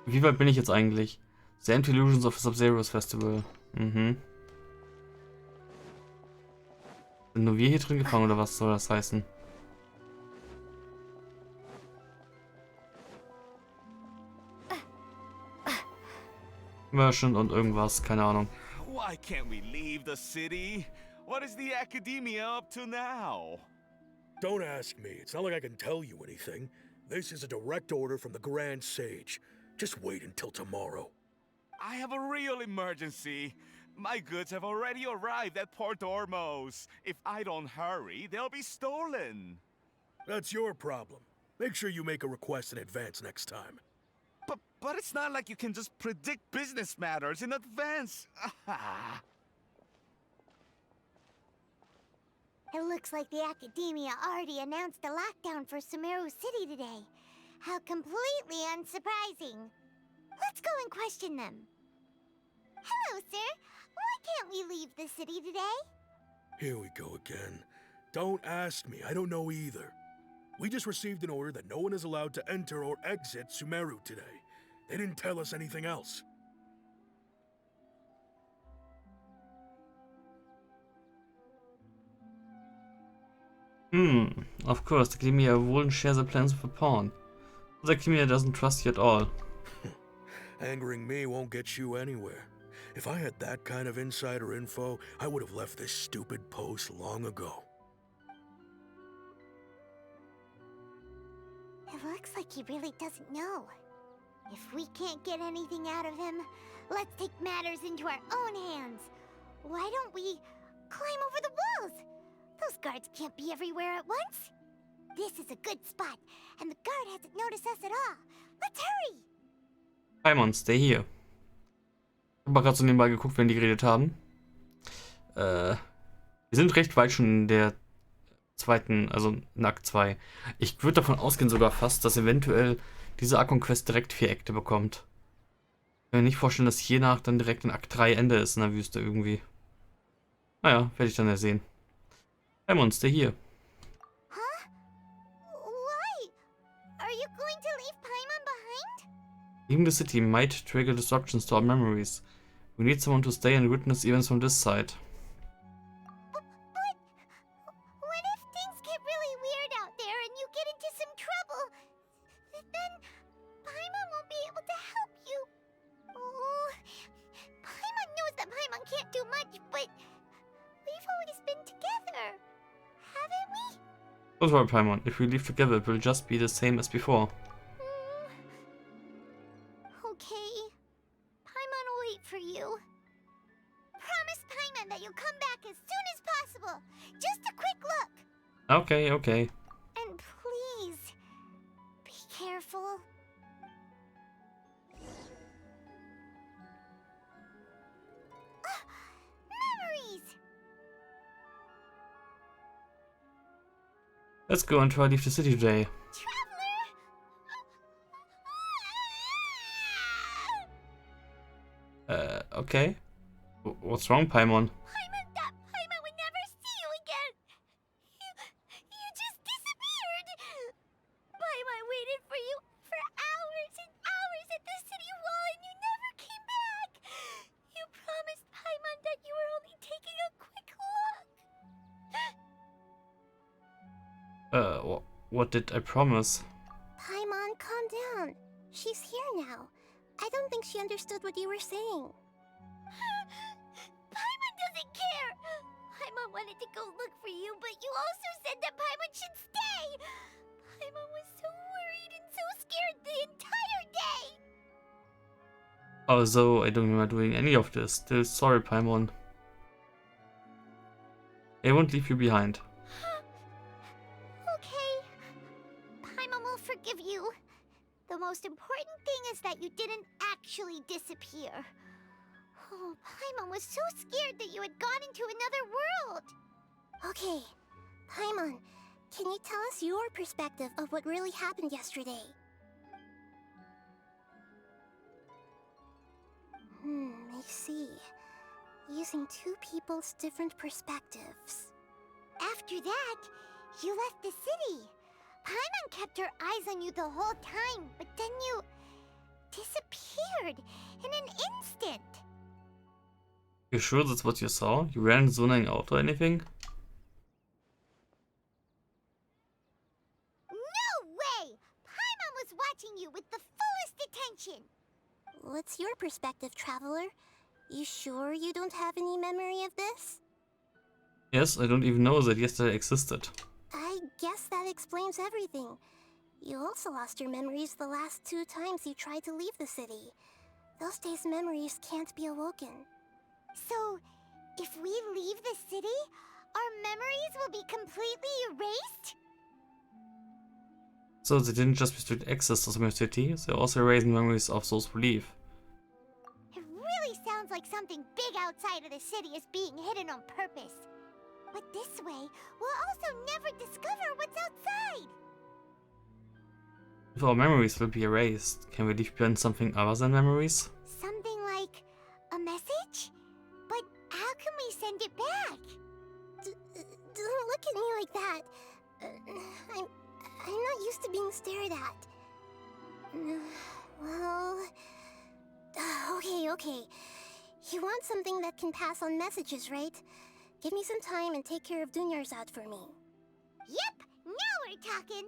Wie weit bin ich jetzt eigentlich? The empty illusions of the Sub-Zero's Festival. Mhm. Sind nur wir hier drin gefangen oder was soll das heißen? Merchant und irgendwas, keine Ahnung. Why can't we leave the city? What is the academia up to now? Don't ask me. It's not like I can tell you anything. This is a direct order from the Grand Sage. Just wait until tomorrow. I have a real emergency. My goods have already arrived at Port Ormos. If I don't hurry, they'll be stolen. That's your problem. Make sure you make a request in advance next time. But it's not like you can just predict business matters in advance. It looks like the Academia already announced a lockdown for Sumeru City today. How completely unsurprising. Let's go and question them. Hello, sir. Why can't we leave the city today? Here we go again. Don't ask me. I don't know either. We just received an order that no one is allowed to enter or exit Sumeru today. They didn't tell us anything else. Of course, the Academia wouldn't share the plans with a pawn. The Academia doesn't trust you at all. Angering me won't get you anywhere. If I had that kind of insider info, I would have left this stupid post long ago. It looks like he really doesn't know. If we can't get anything out of him, Let's take matters into our own hands. Why don't we climb over the walls? Those guards can't be everywhere at once. This is a good spot, and the guard hasn't noticed us at all. Let's hurry! Paimon, stay here. Ich habe mal gerade so nebenbei geguckt, wenn die geredet haben. Wir sind recht weit schon in der zweiten, also in Akt 2. Ich würde davon ausgehen sogar fast, dass eventuell diese Arkon-Quest direkt 4 Akte bekommt. Ich kann mir nicht vorstellen, dass je nach dann direkt in Akt 3 Ende ist in der Wüste irgendwie. Naja, werde ich dann ja sehen. Paimon, stay here. Huh? Why? Are you going to leave Paimon behind? Leaving the city might trigger disruptions to our memories. We need someone to stay and witness events from this side. But what if things get really weird out there and you get into some trouble? Then Paimon won't be able to help you. Oh, Paimon knows that Paimon can't do much, but we've always been together, haven't we? Don't worry, Paimon. If we leave together, it will just be the same as before. Okay. Paimon will wait for you. Promise Paimon that you'll come back as soon as possible. Just a quick look. Okay, okay. And please, be careful. Ah, memories! Let's go and try to leave the city today. Okay. What's wrong, Paimon? Paimon thought Paimon would never see you again. You just disappeared. Paimon waited for you for hours and hours at the city wall and you never came back. You promised Paimon that you were only taking a quick look. What did I promise? Paimon, calm down. She's here now. I don't think she understood what you were saying. Paimon doesn't care. Paimon wanted to go look for you, but you also said that Paimon should stay. Paimon was so worried and so scared the entire day. Although I don't remember doing any of this. Still sorry, Paimon. I won't leave you behind. Okay. Paimon will forgive you. The most important thing is that you didn't actually disappear. Oh, Paimon was so scared that you had gone into another world. Okay, Paimon, can you tell us your perspective of what really happened yesterday? I see. Using two people's different perspectives. After that, you left the city. Paimon kept her eyes on you the whole time, but then you disappeared in an instant. You sure that's what you saw? You weren't zoning out or anything? No way! Paimon was watching you with the fullest attention. What's your perspective, Traveler? You sure you don't have any memory of this? Yes, I don't even know that yesterday existed. I guess that explains everything. You also lost your memories the last 2 times you tried to leave the city. Those days' memories can't be awoken. So, if we leave the city, our memories will be completely erased? So they didn't just restrict access to the city, they're also erasing memories of those who leave. It really sounds like something big outside of the city is being hidden on purpose. But this way, we'll also never discover what's outside. If our memories will be erased, can we leave behind something other than memories? Something like a message? But how can we send it back? Don't look at me like that. I'm not used to being stared at. Well... Okay. You want something that can pass on messages, right? Give me some time and take care of Dunyar's out for me. Yep, now we're talking.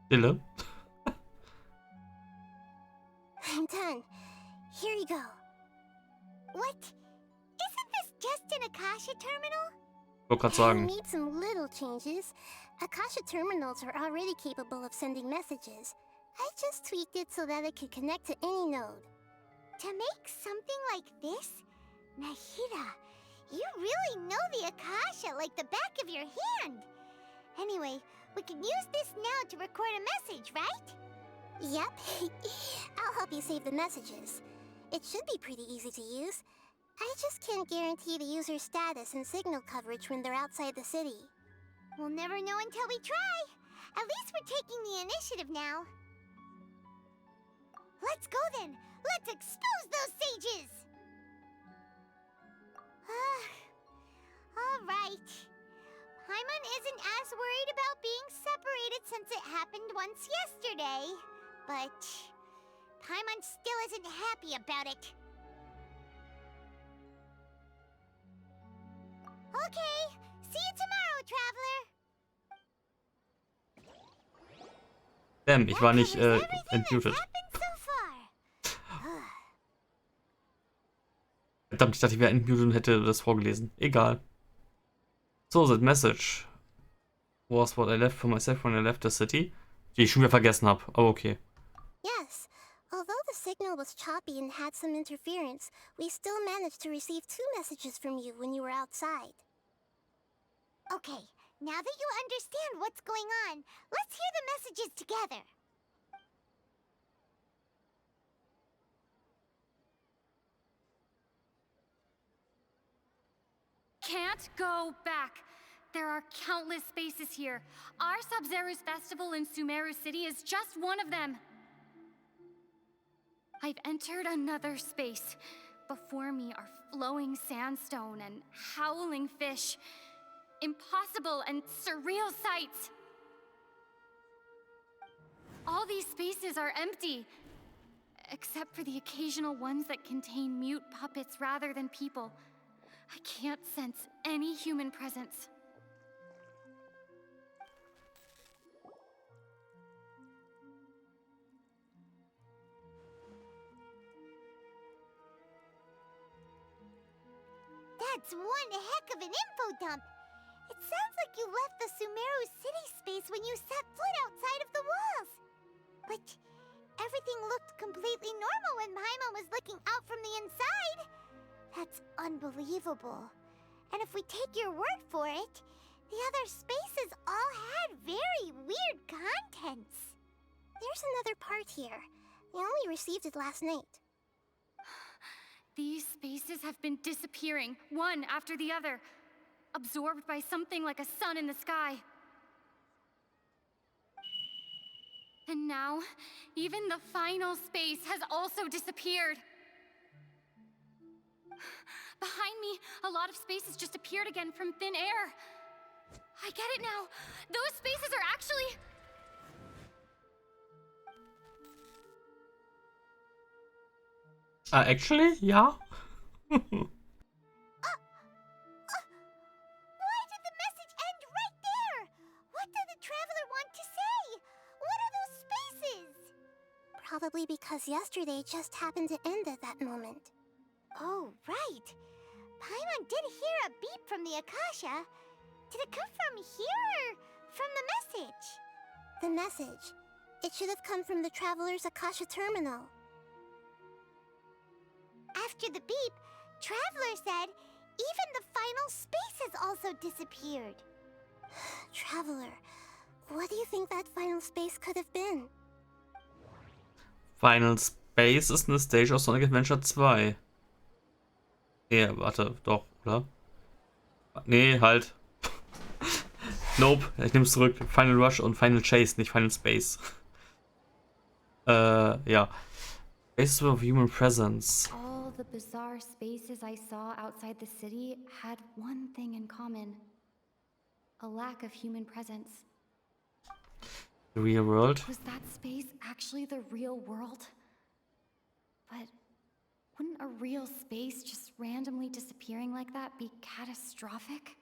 Stille. I'm done. Here you go. What? Isn't this just an Akasha terminal? Wollte gerade You sagen. need some little changes. Akasha terminals are already capable of sending messages. I just tweaked it so that it could connect to any node. To make something like this? Nahida, you really know the Akasha like the back of your hand. Anyway, we can use this now to record a message, right? Yep. I'll help you save the messages. It should be pretty easy to use. I just can't guarantee the user's status and signal coverage when they're outside the city. We'll never know until we try. At least we're taking the initiative now. Let's go then. Let's expose those sages. All right. Paimon isn't as worried about being separated since it happened once yesterday. But Paimon still isn't happy about it. Okay, see you tomorrow, Traveler. Damn, ich war nicht That covers everything entmutet. that's happened so far. Verdammt, ich dachte, ich wäre entmutet und hätte das vorgelesen. Egal. So, that message was what I left for myself when I left the city. Die ich schon wieder vergessen habe, aber okay. Yes. Although the signal was choppy and had some interference, we still managed to receive 2 messages from you when you were outside. Okay, now that you understand what's going on, let's hear the messages together. Can't go back. There are countless spaces here. Our Sub-Zero's festival in Sumeru City is just one of them. I've entered another space. Before me are flowing sandstone and howling fish. Impossible and surreal sights. All these spaces are empty, except for the occasional ones that contain mute puppets rather than people. I can't sense any human presence. That's one heck of an info dump. It sounds like you left the Sumeru City space when you set foot outside of the walls. But everything looked completely normal when Paimon was looking out from the inside. That's unbelievable. And if we take your word for it, the other spaces all had very weird contents. There's another part here. We only received it last night. These spaces have been disappearing, one after the other, absorbed by something like a sun in the sky. And now, even the final space has also disappeared. Behind me, a lot of spaces just appeared again from thin air. I get it now. Those spaces are actually... Actually, ja. Why did the message end right there? What did the Traveler want to say? What are those spaces? Probably because yesterday just happened to end at that moment. Oh, right. Paimon did hear a beep from the Akasha. Did it come from here or from the message? The message. It should have come from the Traveler's Akasha terminal. After the beep, Traveler said even the final space has also disappeared. Traveler, what do you think that final space could have been? Final Space ist eine Stage aus Sonic Adventure 2. Nee, warte, doch, oder? Nee, halt. Nope, ich nehm's zurück. Final Rush und Final Chase, nicht Final Space. Ja. Spaces of Human Presence. All the bizarre spaces I saw outside the city had one thing in common. A lack of human presence. The real world. Was that space actually the real world? But wouldn't a real space just randomly disappearing like that be catastrophic?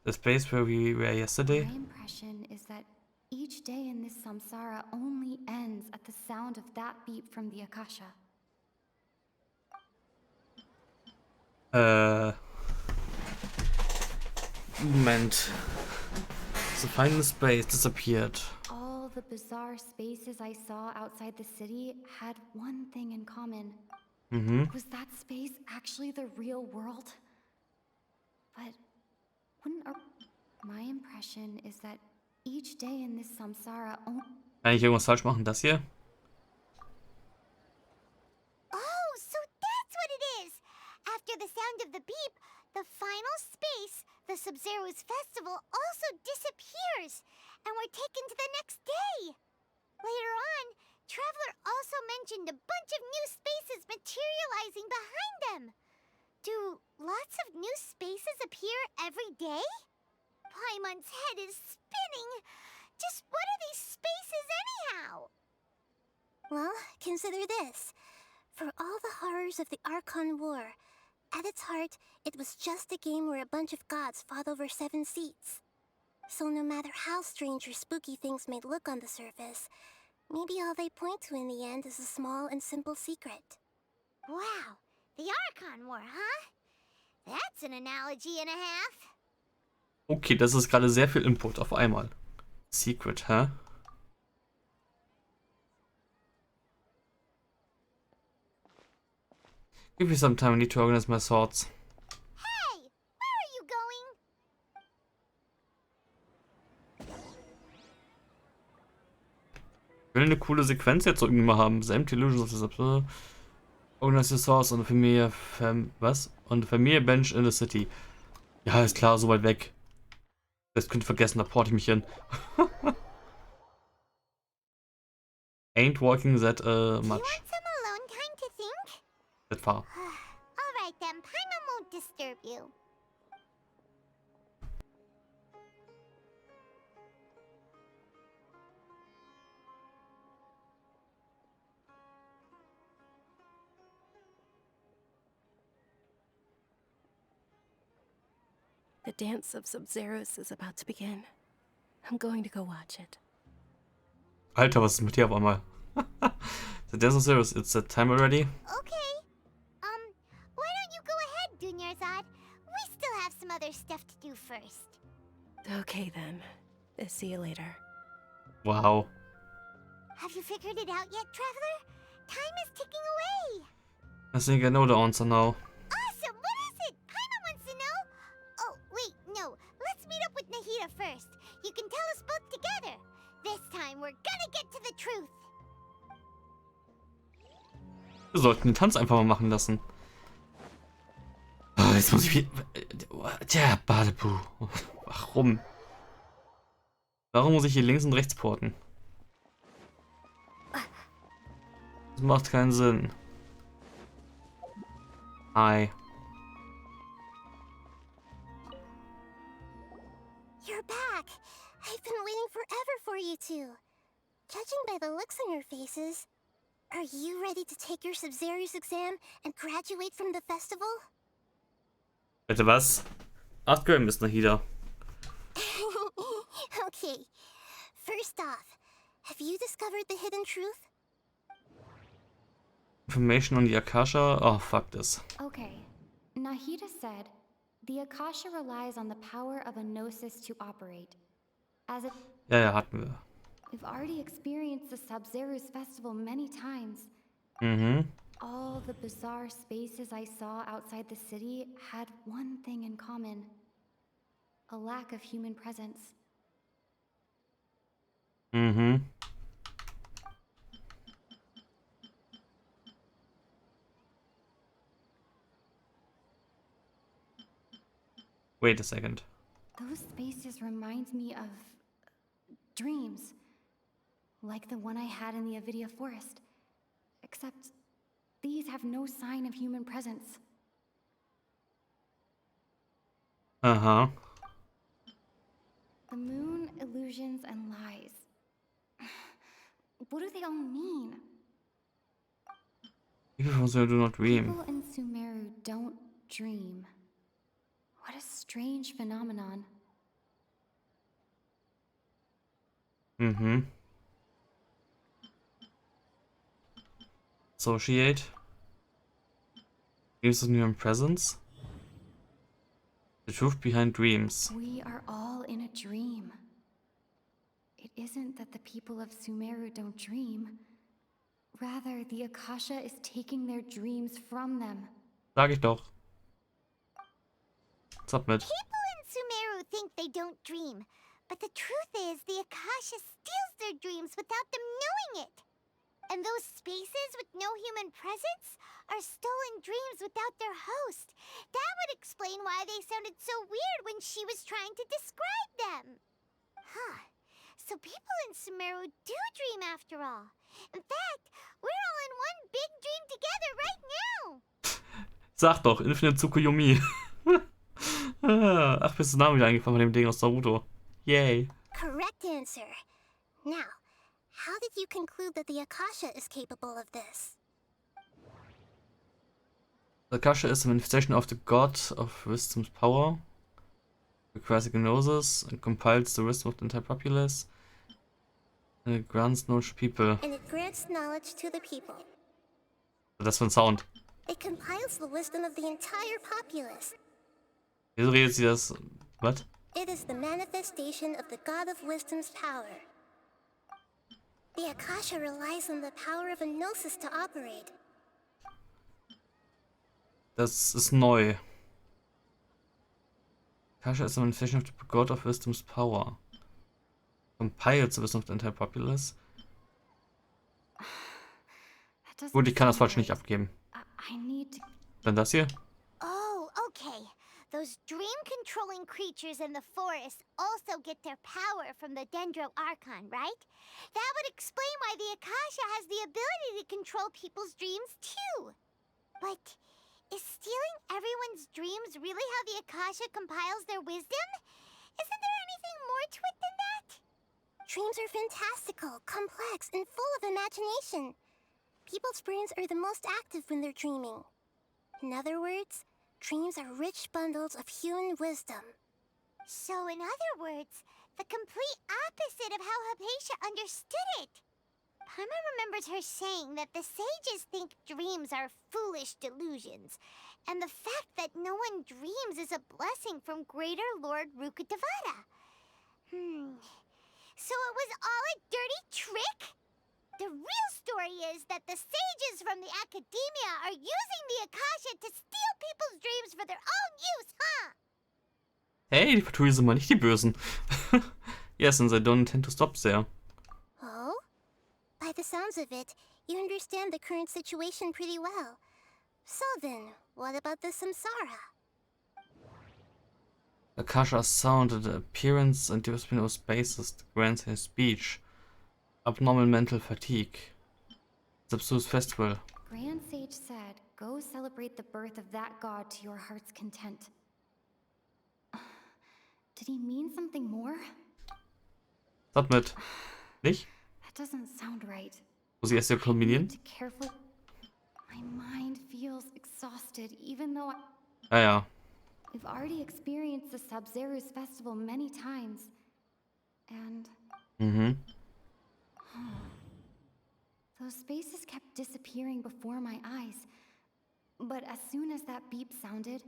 The space where we were yesterday. My impression is that Each day in this samsara only ends at the sound of that beep from the Akasha. Moment. The final space disappeared. All the bizarre spaces I saw outside the city had one thing in common. Was that space actually the real world? But my impression is that each day in this samsara Kann ich irgendwas falsch machen? Das hier? Oh, so that's what it is! After the sound of the beep, the final space, the Sub-Zero's festival, also disappears, and we're taken to the next day. Later on, Traveler also mentioned a bunch of new spaces materializing behind them. Do lots of new spaces appear every day? Paimon's head is spinning. Just what are these spaces anyhow? Well, consider this. For all the horrors of the Archon War, at its heart, it was just a game where a bunch of gods fought over 7 seats. So no matter how strange or spooky things may look on the surface, maybe all they point to in the end is a small and simple secret. Wow, the Archon War, huh? That's an analogy and a half. Okay, das ist gerade sehr viel Input auf einmal. Secret, hä? Give me some time, I need to organize my thoughts. Hey, where are you going? Ich will eine coole Sequenz jetzt irgendwie mal haben. The Empty Illusions of the Sub. Organize your thoughts und Familie. Was? Und Familie Bench in the City. Ja, ist klar, so weit weg. Das könnt ihr vergessen, da porte ich mich hin. Ain't walking that much. You want some alone time to think? That far. All right then, Paimon won't disturb you. The dance of Sub-Zeros is about to begin. I'm going to go watch it. Alter, was ist mit dir auf einmal? The Dance of Zeros, it's that time already? Okay. Why don't you go ahead, Dunyarzad? We still have some other stuff to do first. Okay then. See you later. Wow. Have you figured it out yet, Traveler? Time is ticking away. I think I know the answer now. Awesome! What is it? Paimon wants to know. Oh, wait, no. Let's meet up with Nahida first. You can tell us both together. This time, we're gonna get to the truth. Wir sollten den Tanz einfach mal machen lassen. Oh, jetzt muss ich wieder... Tja, Badebu. Warum? Warum muss ich hier links und rechts porten? Das macht keinen Sinn. Hi. You're back! I've been waiting forever for you two. Judging by the looks on your faces, are you ready to take your Sub-Zero's exam and graduate from the festival? Bitte was? Ach, Miss Nahida. Okay. First off, have you discovered the hidden truth? Information on the Akasha? Oh, fuck this. Okay. Nahida said, the Akasha relies on the power of a gnosis to operate. As it... Ja, hatten wir. We've already experienced the Sub-Zero's festival many times. All the bizarre spaces I saw outside the city had one thing in common. A lack of human presence. Wait a second. Those spaces remind me of... dreams. Like the one I had in the Avidia forest. Except these have no sign of human presence. Aha. The moon, illusions, and lies. What do they all mean? People from Sumeru do not dream. People in Sumeru don't dream. What a strange phenomenon. Mhm. Associate. Dreams of new presence. The truth behind dreams. We are all in a dream. It isn't that the people of Sumeru don't dream. Rather, the Akasha is taking their dreams from them. Sag ich doch. Submit. People in Sumeru think they don't dream, but the truth is the Akasha steals their dreams without them knowing it. And those spaces with no human presence are stolen dreams without their host. That would explain why they sounded so weird when she was trying to describe them. Huh. So people in Sumeru do dream after all. In fact, we're all in one big dream together right now. Sag doch, Infinite Tsukuyomi. Ach, mir ist der Name wieder eingefallen von dem Ding aus Naruto. Yay. Correct answer. Now, how did you conclude that the Akasha is capable of this? The Akasha is a manifestation of the God of Wisdom's power. Requires a gnosis and compiles the wisdom of the entire populace. And it grants knowledge to people. And it grants knowledge to the people. Was ist das für ein Sound? It compiles the wisdom of the entire populace. Wieso redet sie das? Was? It is the manifestation of the God of Wisdom's power. The Akasha relies on the power of a gnosis to operate. Das ist neu. Akasha is a manifestation of the God of Wisdom's power. Compiles the wisdom of the entire populace. Gut, ich kann das falsch nicht abgeben. Dann das hier? Oh, okay. Those dream-controlling creatures in the forest also get their power from the Dendro Archon, right? That would explain why the Akasha has the ability to control people's dreams, too. But is stealing everyone's dreams really how the Akasha compiles their wisdom? Isn't there anything more to it than that? Dreams are fantastical, complex, and full of imagination. People's brains are the most active when they're dreaming. In other words, dreams are rich bundles of human wisdom. So, in other words, the complete opposite of how Hypatia understood it. Paimon remembers her saying that the sages think dreams are foolish delusions, and the fact that no one dreams is a blessing from Greater Lord Rukkhadevata. So it was all a dirty trick? The real story is that the sages from the academia are using the Akasha to steal people's dreams for their own use, huh? Hey, die Patrouille sind mal nicht die Bösen. Yes, and they don't intend to stop there. Oh? By the sounds of it, you understand the current situation pretty well. So then, what about the samsara? Akasha sound, the appearance and development of spaces grants his speech. Abnormal mental fatigue. Subsus festival. Grand Sage said, go celebrate the birth of that god to your heart's content. Did he mean something more? Submit. Nicht? That doesn't sound right. Muss ich erst hier kombinieren? Careful. My mind feels exhausted, even though Ja. we've already experienced the Sub-Zeru's festival many times. And those spaces kept disappearing before my eyes. But as soon as that beep sounded,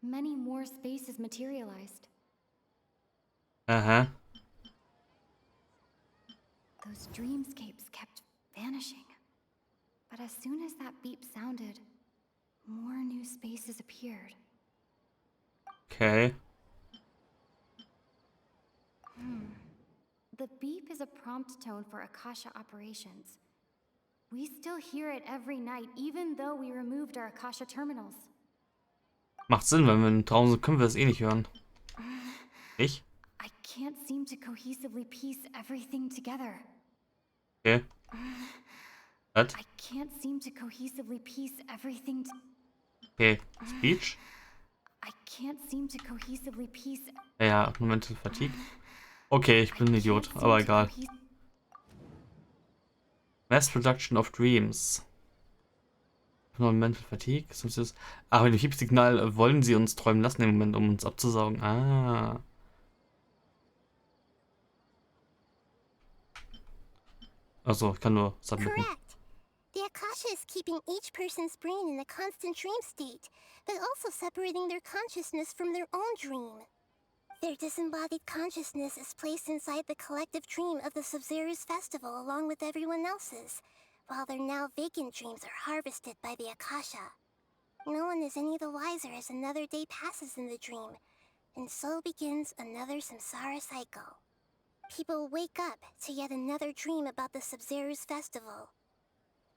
many more spaces materialized. Those dreamscapes kept vanishing. But as soon as that beep sounded, more new spaces appeared. Okay. The beep is a prompt tone for Akasha operations. We still hear it every night, even though we removed our Akasha terminals. Macht Sinn, wenn wir im Traum sind, können wir es eh nicht hören. Ich? I can't seem to cohesively piece everything together. Okay. What? I can't seem to cohesively piece everything Okay. Speech? I can't seem to cohesively piece. Ja, mental fatigue. Okay, ich bin ein Idiot, aber egal. Mass Production of Dreams. Mental Fatigue. Ach, mit dem Piepsignal wollen sie uns träumen lassen im Moment, um uns abzusaugen. Ah. Also, ich kann nur submitten. Correct. The Akasha is keeping each person's brain in a constant dream state, but also separating their consciousness from their own dream. Their disembodied consciousness is placed inside the collective dream of the Sub-Zero's festival along with everyone else's, while their now vacant dreams are harvested by the Akasha. No one is any the wiser as another day passes in the dream, and so begins another samsara cycle. People wake up to yet another dream about the Sub-Zero's festival.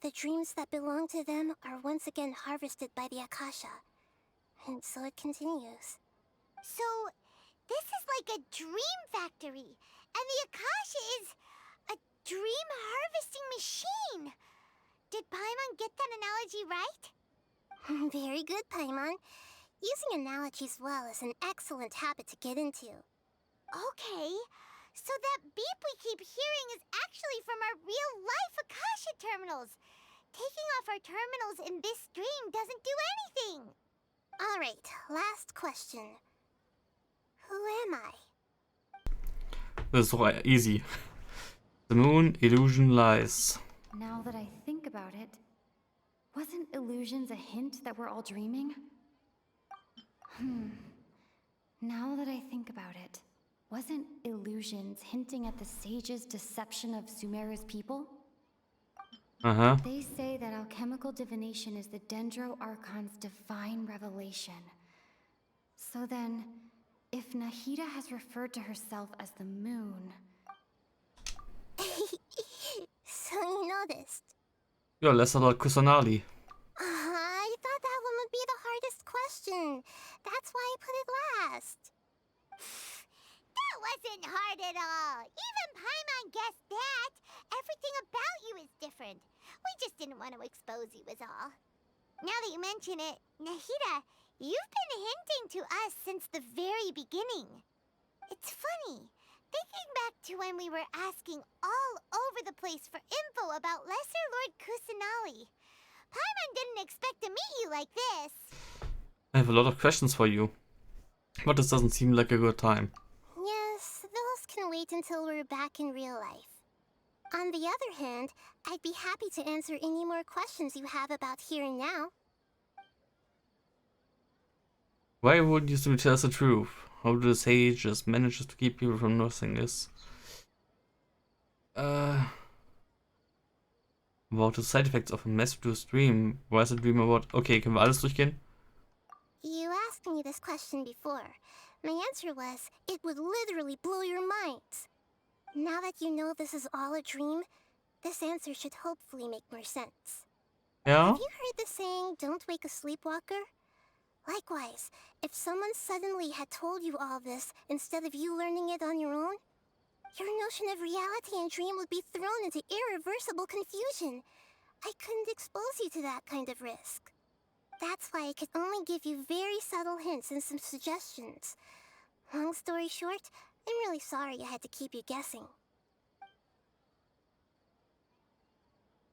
The dreams that belong to them are once again harvested by the Akasha, and so it continues. So, this is like a dream factory, and the Akasha is a dream harvesting machine. Did Paimon get that analogy right? Very good, Paimon. Using analogies well is an excellent habit to get into. Okay, so that beep we keep hearing is actually from our real-life Akasha terminals. Taking off our terminals in this stream doesn't do anything. Alright, last question. Who am I? Das ist doch easy. The moon, illusion lies. Now that I think about it, wasn't illusions a hint that we're all dreaming? Now that I think about it, wasn't illusions hinting at the sage's deception of Sumeru's people? Aha. They say that alchemical divination is the Dendro Archon's divine revelation. So then, if Nahida has referred to herself as the moon... So you noticed. Ja, let's about Kusanali. I thought that one would be the hardest question. That's why I put it last. That wasn't hard at all. Even Paimon guessed that. Everything about you is different. We just didn't want to expose you is all. Now that you mention it, Nahida, you've been hinting to us since the very beginning. It's funny. Thinking back to when we were asking all over the place for info about Lesser Lord Kusanali. Paimon didn't expect to meet you like this. I have a lot of questions for you. But this doesn't seem like a good time. Yes, those can wait until we're back in real life. On the other hand, I'd be happy to answer any more questions you have about here and now. Why wouldn't you tell us the truth? How do the sage just manages to keep people from noticing this? About the side effects of a mass-produced dream. Why is a dream about... Okay, können wir alles durchgehen? You asked me this question before. My answer was, it would literally blow your minds. Now that you know this is all a dream, this answer should hopefully make more sense. Ja? Have you heard the saying, don't wake a sleepwalker? Likewise, if someone suddenly had told you all this instead of you learning it on your own, your notion of reality and dream would be thrown into irreversible confusion. I couldn't expose you to that kind of risk. That's why I could only give you very subtle hints and some suggestions. Long story short, I'm really sorry I had to keep you guessing.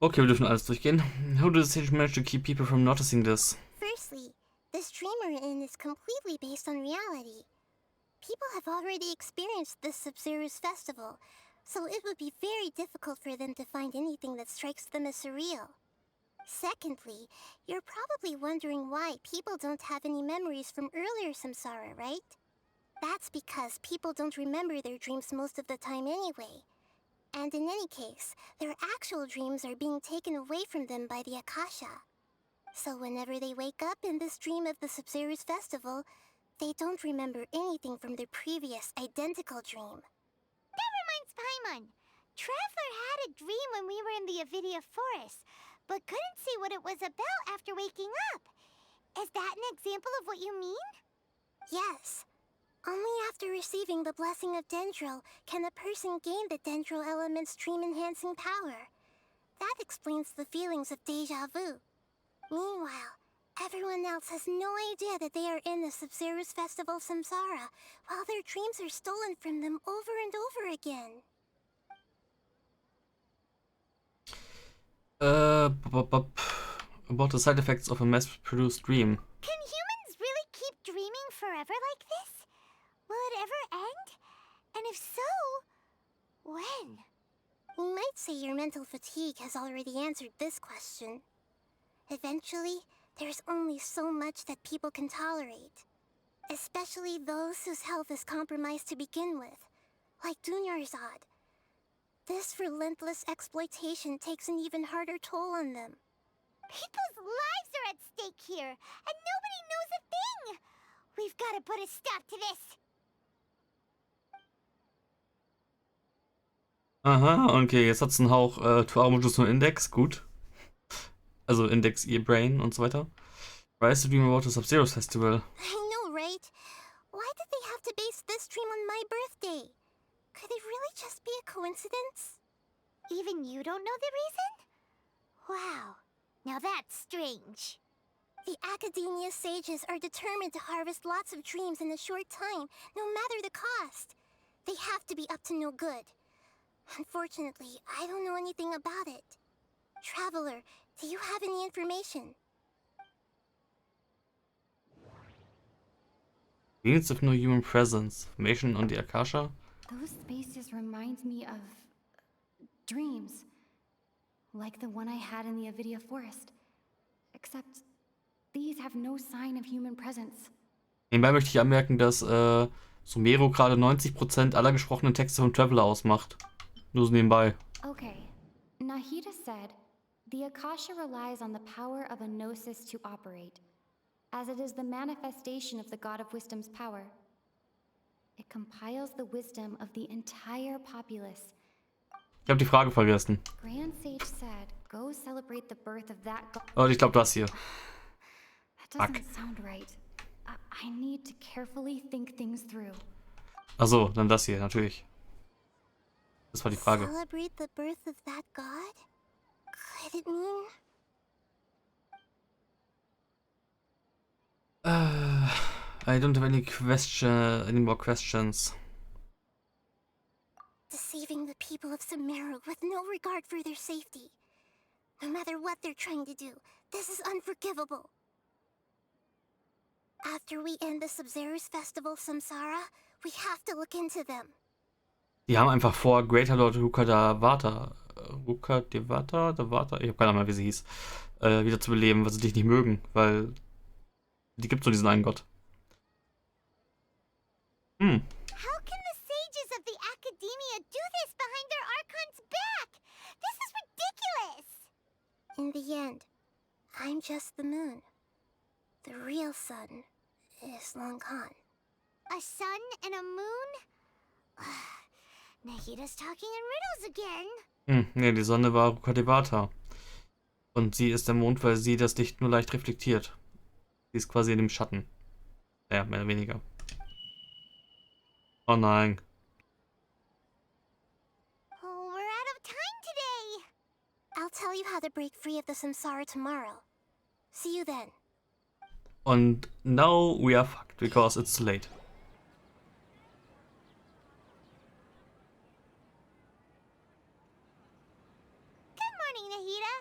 Okay, wir dürfen alles durchgehen. How do the sage manage to keep people from noticing this? Firstly, this dream we're in is completely based on reality. People have already experienced this Sub-Zero's festival, so it would be very difficult for them to find anything that strikes them as surreal. Secondly, you're probably wondering why people don't have any memories from earlier samsara, right? That's because people don't remember their dreams most of the time anyway. And in any case, their actual dreams are being taken away from them by the Akasha. So whenever they wake up in this dream of the Sub-Zero's festival, they don't remember anything from their previous identical dream. That reminds Paimon. Traveler had a dream when we were in the Avidia forest, but couldn't see what it was about after waking up. Is that an example of what you mean? Yes. Only after receiving the blessing of Dendro can a person gain the Dendro element's dream-enhancing power. That explains the feelings of déjà vu. Meanwhile, everyone else has no idea that they are in the Sub-Zero's festival samsara, while their dreams are stolen from them over and over again. About the side effects of a mass-produced dream. Can humans really keep dreaming forever like this? Will it ever end? And if so, when? We might I'd say your mental fatigue has already answered this question. Eventually, there's only so much that people can tolerate. Especially those whose health is compromised to begin with, like Dunyarzad. This relentless exploitation takes an even harder toll on them. People's lives are at stake here, and nobody knows a thing! We've got to put a stop to this! Aha, okay, jetzt hat's einen Hauch Tuaro-Modus und Index, gut. Also Index, ihr Brain und so weiter. Rise to Dream About the Sub-Zero Festival. I know, right? Why did they have to base this dream on my birthday? Could it really just be a coincidence? Even you don't know the reason? Wow, now that's strange. The Academia sages are determined to harvest lots of dreams in a short time, no matter the cost. They have to be up to no good. Unfortunately, I don't know anything about it. Traveler, do you have any information? Units of no human presence. Information on the Akasha. Those spaces remind me of dreams. Like the one I had in the Avidia Forest. Except these have no sign of human presence. Nebenbei möchte ich anmerken, dass Sumero gerade 90% aller gesprochenen Texte von Traveler ausmacht. Nur so nebenbei. Okay. Nahida said, the Akasha relies on the power of a gnosis to operate, as it is the manifestation of the God of Wisdom's power. It compiles the wisdom of the entire populace. Ich habe die Frage vergessen. Grand Sage said, go celebrate the birth of that God. Oh, ich glaube das hier. That doesn't sound right. I need to carefully think things through. Achso, dann das hier, natürlich. Das war die Frage. Celebrate the birth of that god? Could it mean... I don't have any more questions. Deceiving the people of Sumeru with no regard for their safety. No matter what they're trying to do, this is unforgivable. After we end the Sub-Zero's festival Samsara, we have to look into them. Die haben einfach vor, Greater Lord Rukadevata, ich habe keine Ahnung mehr, wie sie hieß, wieder zu beleben, weil sie dich nicht mögen, weil die gibt so diesen einen Gott. How can the sages of the Academia do this behind their Archon's back? This is ridiculous! In the end, I'm just the moon. The real sun is long gone. A sun and a moon? Nahida's talking in riddles again. Nee, die Sonne war Rukadevata. Und sie ist der Mond, weil sie das Licht nur leicht reflektiert. Sie ist quasi in dem Schatten. Ja, mehr oder weniger. Oh nein. Oh, we're out of time today. I'll tell you how to break free of the samsara tomorrow. See you then. Und now we are fucked, because it's too late. Good morning, Nahida.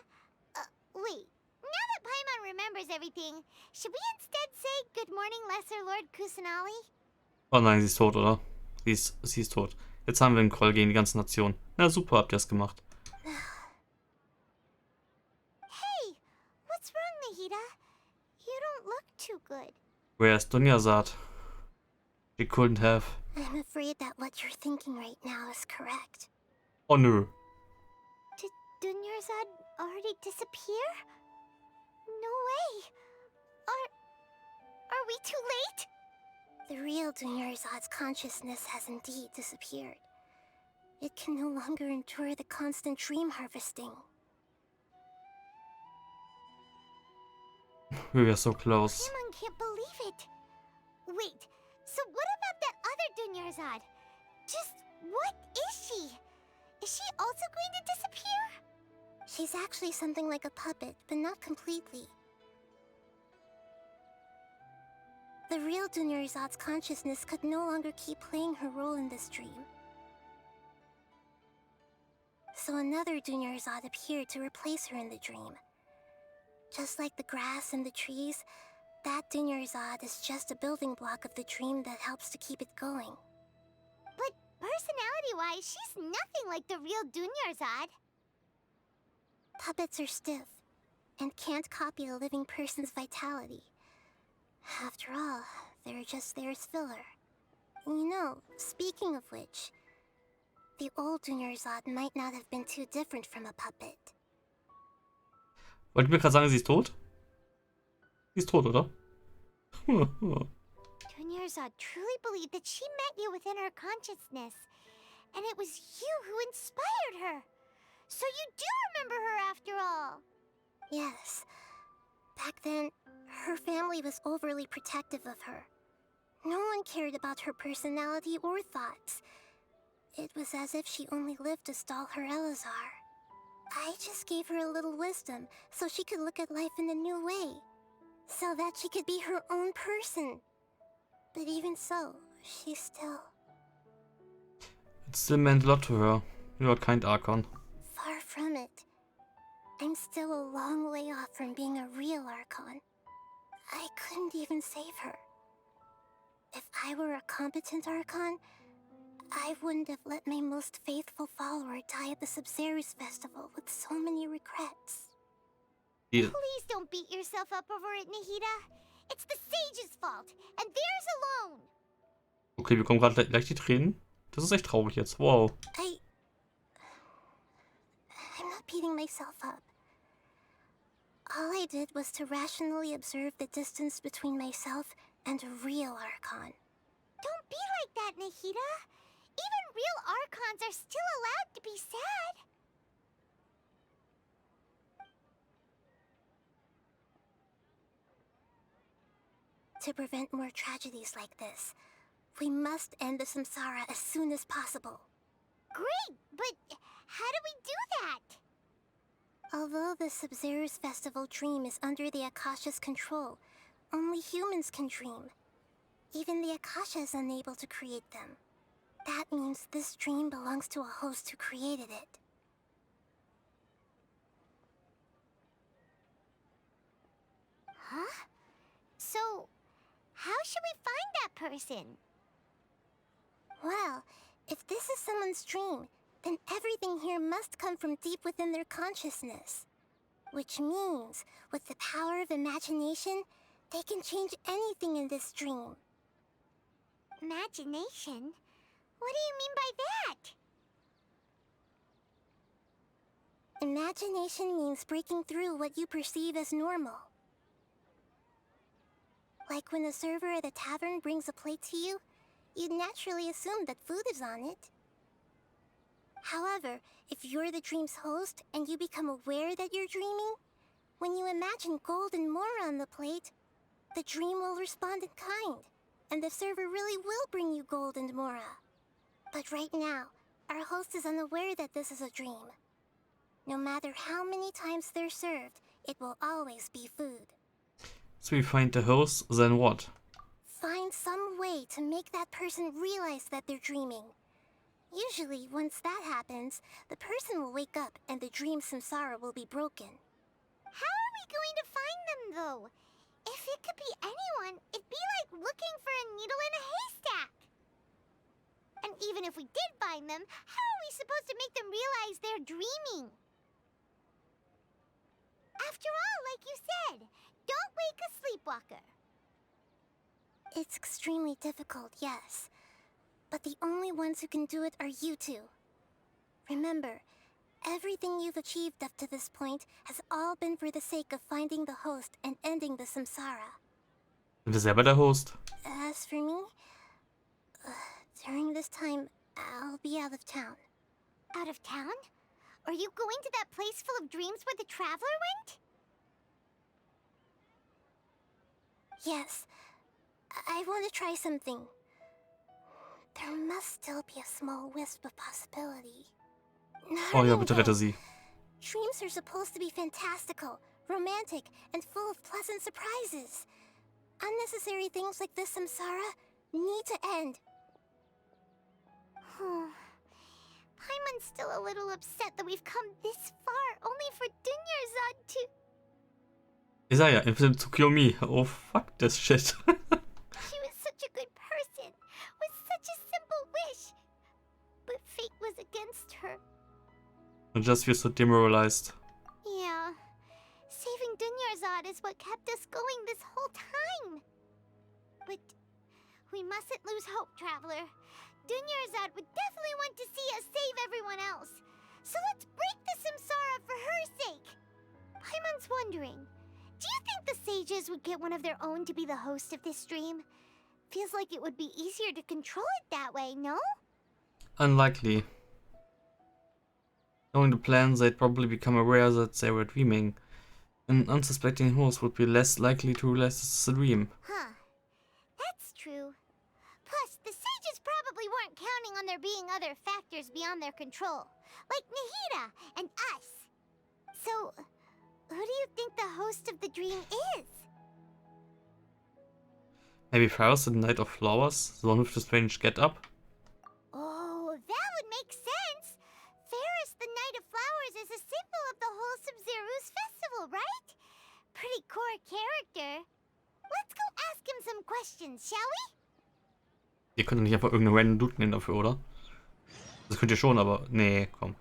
Wait. Now that Paimon remembers everything, should we instead say good morning, Lesser Lord Kusanali? Oh nein, sie ist tot, oder? Sie ist tot. Jetzt haben wir einen Groll gegen die ganze Nation. Na super, habt ihr es gemacht. Hey, what's wrong, Nahida? You don't look too good. Where's Dunyarzad? She couldn't have. I'm afraid that what you're thinking right now is correct. Oh nö. Did Dunyarzad already disappear? No way. Are we too late? The real Dunyarzad's consciousness has indeed disappeared. It can no longer endure the constant dream harvesting. We were so close. Paimon can't believe it. Wait, so what about that other Dunyarzad? Just what is she? Is she also going to disappear? She's actually something like a puppet, but not completely. The real Dunyarzad's consciousness could no longer keep playing her role in this dream. So another Dunyarzad appeared to replace her in the dream. Just like the grass and the trees, that Dunyarzad is just a building block of the dream that helps to keep it going. But personality-wise, she's nothing like the real Dunyarzad. Puppets are stiff and can't copy a living person's vitality. After all, they're just there as filler. You know, speaking of which, the old Dunyarzad might not have been too different from a puppet. Wollt ihr mir gerade sagen, sie ist tot? Sie ist tot, oder? Dunyarzad truly believed that she met you within her consciousness, and it was you who inspired her. So you do remember her after all. Yes. Back then, her family was overly protective of her. No one cared about her personality or thoughts. It was as if she only lived to stall her Elazar. I just gave her a little wisdom so she could look at life in a new way. So that she could be her own person. But even so, she still... It still meant a lot to her. You are kind, Archon. Far from it. I'm still a long way off from being a real Archon. I couldn't even save her. If I were a competent Archon, I wouldn't have let my most faithful follower die at the Sabzeruz festival with so many regrets. Yeah. Please don't beat yourself up over it, Nahida. It's the sage's fault, and theirs alone. Okay, wir kommen gerade gleich die Tränen. Das ist echt traurig jetzt. Wow. I'm not beating myself up. All I did was to rationally observe the distance between myself and a real Archon. Don't be like that, Nahida. Even real Archons are still allowed to be sad. To prevent more tragedies like this, we must end the samsara as soon as possible. Great, but how do we do that? Although the Sabzeruz festival dream is under the Akasha's control, only humans can dream. Even the Akasha is unable to create them. That means this dream belongs to a host who created it. Huh? So, how should we find that person? Well, if this is someone's dream, then everything here must come from deep within their consciousness. Which means, with the power of imagination, they can change anything in this dream. Imagination? What do you mean by that? Imagination means breaking through what you perceive as normal. Like when a server at a tavern brings a plate to you, you'd naturally assume that food is on it. However, if you're the dream's host and you become aware that you're dreaming, when you imagine gold and more on the plate, the dream will respond in kind, and the server really will bring you gold and mora. But right now, our host is unaware that this is a dream. No matter how many times they're served, it will always be food. So we find the host, then what? Find some way to make that person realize that they're dreaming. Usually, once that happens, the person will wake up and the dream samsara will be broken. How are we going to find them, though? If it could be anyone, it'd be like looking for a needle in a haystack. And even if we did find them, how are we supposed to make them realize they're dreaming? After all, like you said, don't wake a sleepwalker. It's extremely difficult, yes. But the only ones who can do it are you two. Remember, everything you've achieved up to this point has all been for the sake of finding the host and ending the samsara. Sind wir selber der Host? As for me, during this time, I'll be out of town. Out of town? Are you going to that place full of dreams where the traveler went? Yes. I want to try something. There must still be a small wisp of possibility. Oh ja, bitte rette sie. Dreams are supposed to be fantastical, romantic, and full of pleasant surprises. Unnecessary things like this samsara need to end. Paimon's still a little upset that we've come this far, only for Dunyarzad to... Ich sag ja, im Film zu Kiyomi. Oh, fuck this shit. She was such a good person, with such a simple wish. But fate was against her. And just feel so demoralized. out is what kept us going this whole time. But we mustn't lose hope, Traveler. Dunyarzad would definitely want to see us save everyone else. So let's break the samsara for her sake. Paimon's wondering, do you think the sages would get one of their own to be the host of this stream? Feels like it would be easier to control it that way, no? Unlikely. Knowing the plans, they'd probably become aware that they were dreaming. An unsuspecting host would be less likely to realize it's a dream. Huh. That's true. Plus, the sages probably weren't counting on there being other factors beyond their control, like Nahida and us. So, who do you think the host of the dream is? Maybe Farbe, the Knight of Flowers, the one with the strange get-up? Oh, that would make sense. Ferris, the Knight of Flowers, is a symbol of the wholesome Zerus festival, right? Pretty core character. Let's go ask him some questions, shall we? Ihr könnt doch nicht einfach irgendeinen random Dude nehmen dafür, oder? Das könnt ihr schon, aber... Nee, komm.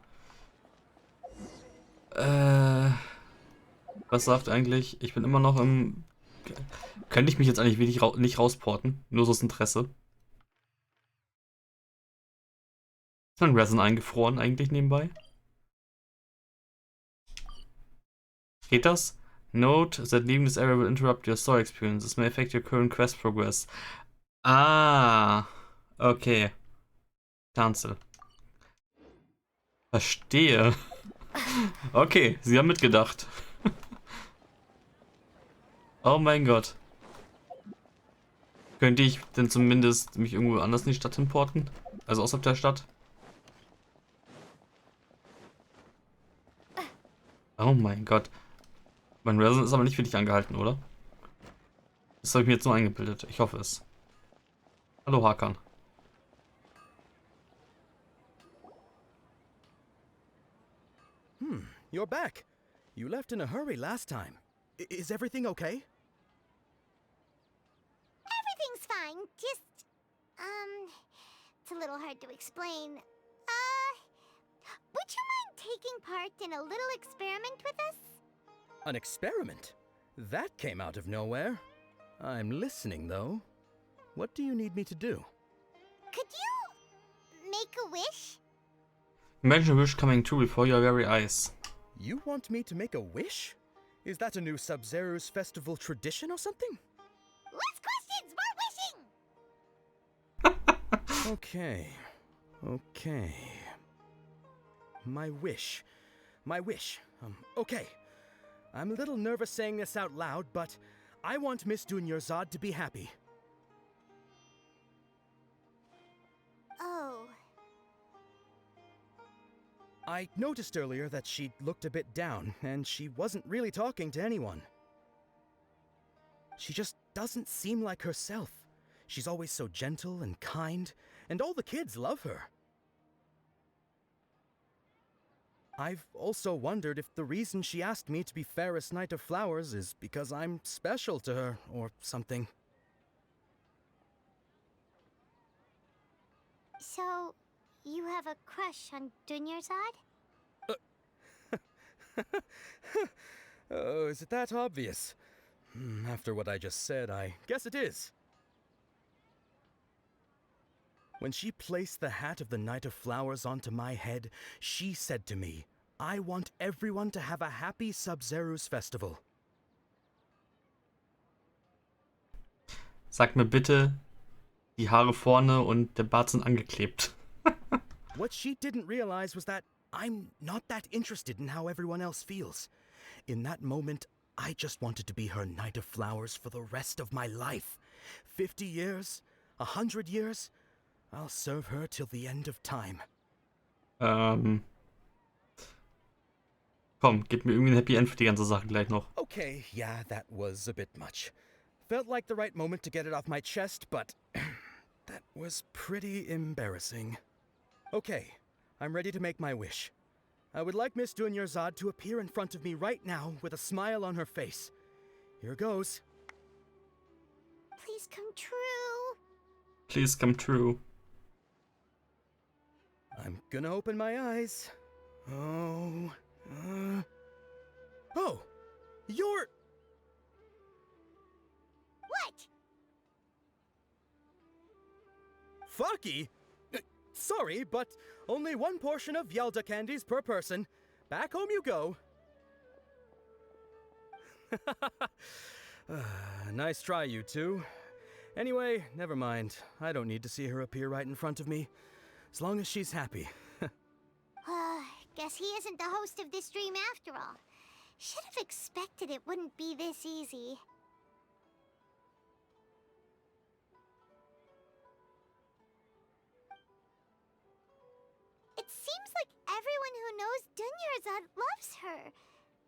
Was sagt eigentlich? Ich bin immer noch im... Könnte ich mich jetzt eigentlich nicht rausporten? Nur so das Interesse. Ist mein Resin eingefroren eigentlich nebenbei? Geht das? Note that leaving this area will interrupt your story experience. This may affect your current quest progress. Ah, okay. Cancel. Verstehe. Okay, sie haben mitgedacht. Oh mein Gott. Könnte ich denn zumindest mich irgendwo anders in die Stadt importen? Also außerhalb der Stadt? Oh mein Gott. Mein Resin ist aber nicht wirklich angehalten, oder? Das habe ich mir jetzt nur eingebildet. Ich hoffe es. Hallo Hakan. You're back. You left in a hurry last time. Is everything okay? Everything's fine. Just, it's a little hard to explain. Would you mind taking part in a little experiment with us? An experiment? That came out of nowhere. I'm listening, though. What do you need me to do? Could you make a wish? Imagine a wish coming true before your very eyes. You want me to make a wish? Is that a new Sub-Zero's festival tradition or something? Less questions, more wishing! Okay. My wish. Okay. I'm a little nervous saying this out loud, but I want Miss Dunyarzad to be happy. Oh. I noticed earlier that she looked a bit down, and she wasn't really talking to anyone. She just doesn't seem like herself. She's always so gentle and kind, and all the kids love her. I've also wondered if the reason she asked me to be Fairest Knight of Flowers is because I'm special to her, or something. So, you have a crush on Dunyarzad? Oh, is it that obvious? After what I just said, I guess it is. When she placed the hat of the Knight of Flowers onto my head, she said to me, I want everyone to have a happy Sub-Zero's festival. Sag mir bitte, die Haare vorne und der Bart sind angeklebt. What she didn't realize was that I'm not that interested in how everyone else feels. In that moment, I just wanted to be her Knight of Flowers for the rest of my life. 50 years? 100 years? I'll serve her till the end of time. Komm, gib mir irgendwie ein Happy End für die ganze Sache gleich noch. Okay, yeah, that was a bit much. Felt like the right moment to get it off my chest, but that was pretty embarrassing. Okay, I'm ready to make my wish. I would like Miss Dunyarzad to appear in front of me right now with a smile on her face. Here goes. Please come true. Please come true. I'm gonna open my eyes. Oh, Fucky? Sorry, but only one portion of Yelda candies per person. Back home you go. Nice try, you two. Anyway, never mind. I don't need to see her appear right in front of me. As long as she's happy. Guess he isn't the host of this dream after all. Should have expected it wouldn't be this easy. It seems like everyone who knows Dunyarzad loves her,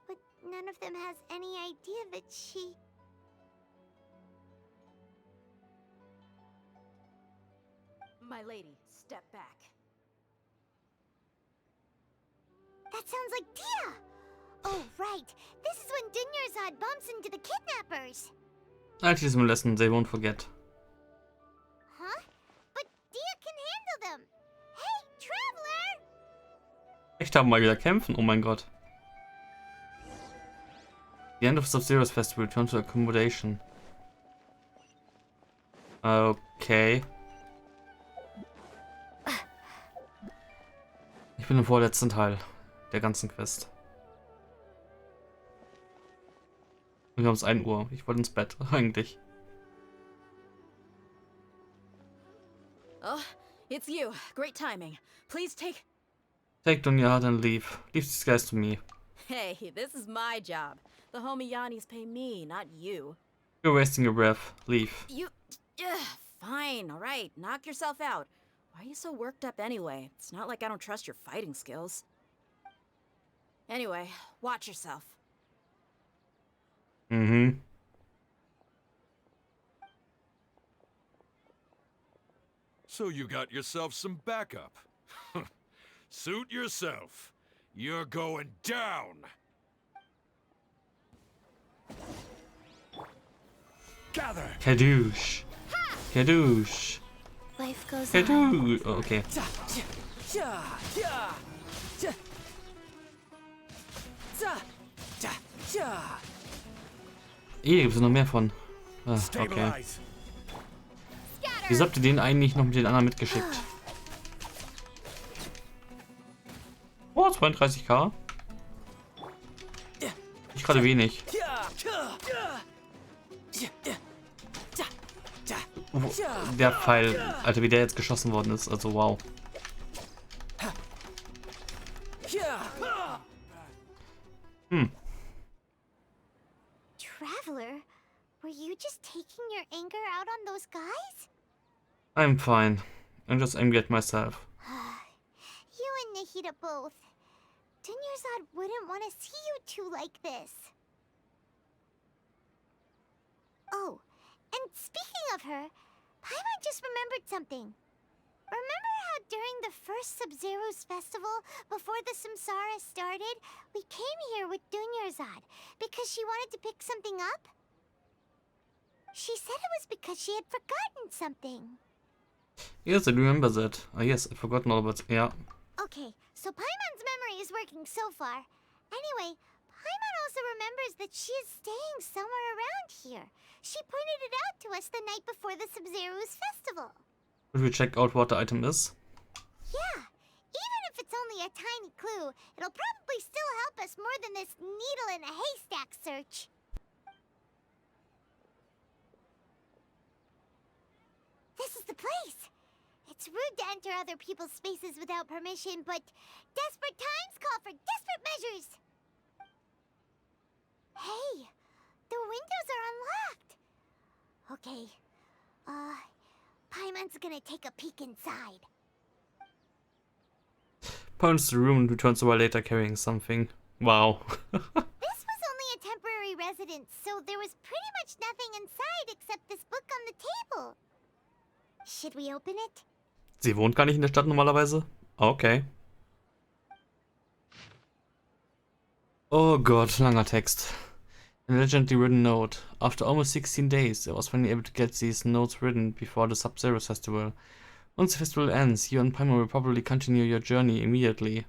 but none of them has any idea that she... My lady, step back. That sounds like Dia! Oh, right. This is when Dunyarzad bumps into the kidnappers. I teach them a lesson they won't forget. Huh? But Dia can handle them. Hey, Traveler! Echt, haben mal wieder kämpfen, oh mein Gott. The end of Sub-Zero's festival, return to accommodation. Okay. Ich bin im vorletzten Teil der ganzen Quest. Wir haben es 1 Uhr. Ich wollte ins Bett, eigentlich. Oh, it's you. Great timing. Please take... Take Dunyard and leave. Leave these guys to me. Hey, this is my job. The homie Yannis pay me, not you. You're wasting your breath. Leave. You... fine, alright. Knock yourself out. Why are you so worked up anyway? It's not like I don't trust your fighting skills. Anyway, watch yourself. Mm-hmm. So you got yourself some backup. Suit yourself. You're going down. Gather. Kadoosh. Kadoosh. Life goes on. Kadoosh. Oh, okay. Hier gibt es noch mehr von. Ah, okay. Wieso habt ihr den eigentlich noch mit den anderen mitgeschickt? Oh, 32k. Nicht gerade wenig. Der Pfeil, Alter, wie der jetzt geschossen worden ist, also wow. Traveler, were you just taking your anger out on those guys? I'm fine. I'm just angry at myself. You and Nahida both. Dunyarzad wouldn't want to see you two like this. Oh, and speaking of her, Paimon just remembered something. Remember how during the first Sub-Zero's festival, before the Samsara started, we came here with Dunyarzad because she wanted to pick something up? She said it was because she had forgotten something. Yes, I remember that. Ah, yes, I've forgotten all about it. Yeah. Okay, so Paimon's memory is working so far. Anyway, Paimon also remembers that she is staying somewhere around here. She pointed it out to us the night before the Sub-Zero's festival. Should we check out what the item is? Yeah, even if it's only a tiny clue, it'll probably still help us more than this needle in a haystack search. This is the place. It's rude to enter other people's spaces without permission, but desperate times call for desperate measures. Hey, the windows are unlocked. Okay, Paimon's gonna take a peek inside. Points to the room and returns a while later carrying something. Wow. This was only a temporary residence, so there was pretty much nothing inside except this book on the table. Should we open it? Sie wohnt gar nicht in der Stadt normalerweise? Okay. Oh Gott, langer Text. A legendary written note. After almost 16 days, I was finally able to get these notes written before the Sub-Zero festival. Once the festival ends, you and Paimon will probably continue your journey immediately.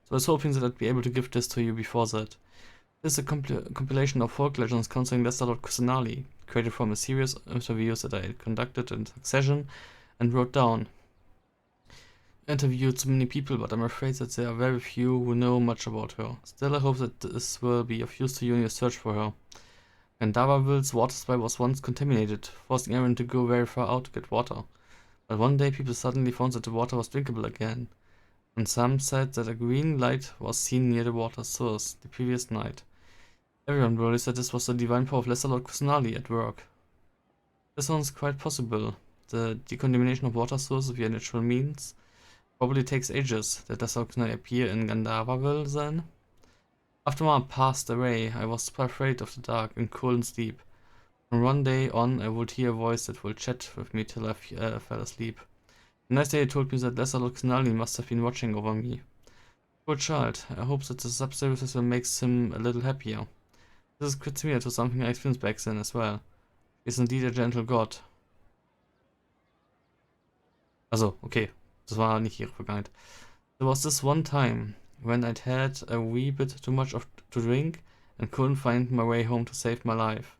So I was hoping that I'd be able to give this to you before that. This is a compilation of folk legends concerning Lesser Lord Kusanali, created from a series of interviews that I conducted in succession and wrote down. I interviewed so many people, but I'm afraid that there are very few who know much about her. Still, I hope that this will be of use to you in your search for her. Gandharville's water supply was once contaminated, forcing everyone to go very far out to get water. But one day people suddenly found that the water was drinkable again, and some said that a green light was seen near the water source the previous night. Everyone believes that this was the divine power of Lesser Lord Kusanali at work. This sounds quite possible. The decontamination of water sources via natural means probably takes ages. Did Lesser Lord Kusanali appear in Gandharville then? After Mom passed away, I was super afraid of the dark and couldn't sleep. From one day on, I would hear a voice that would chat with me till I fell asleep. The next day, he told me that Lesser Lord Kusanali must have been watching over me. Poor child. I hope that the sub-services will make him a little happier. This is quite similar to something I experienced back then as well. He is indeed a gentle god. Also, okay. Das war nicht ihre Vergangenheit. There was this one time when I'd had a wee bit too much to drink and couldn't find my way home to save my life.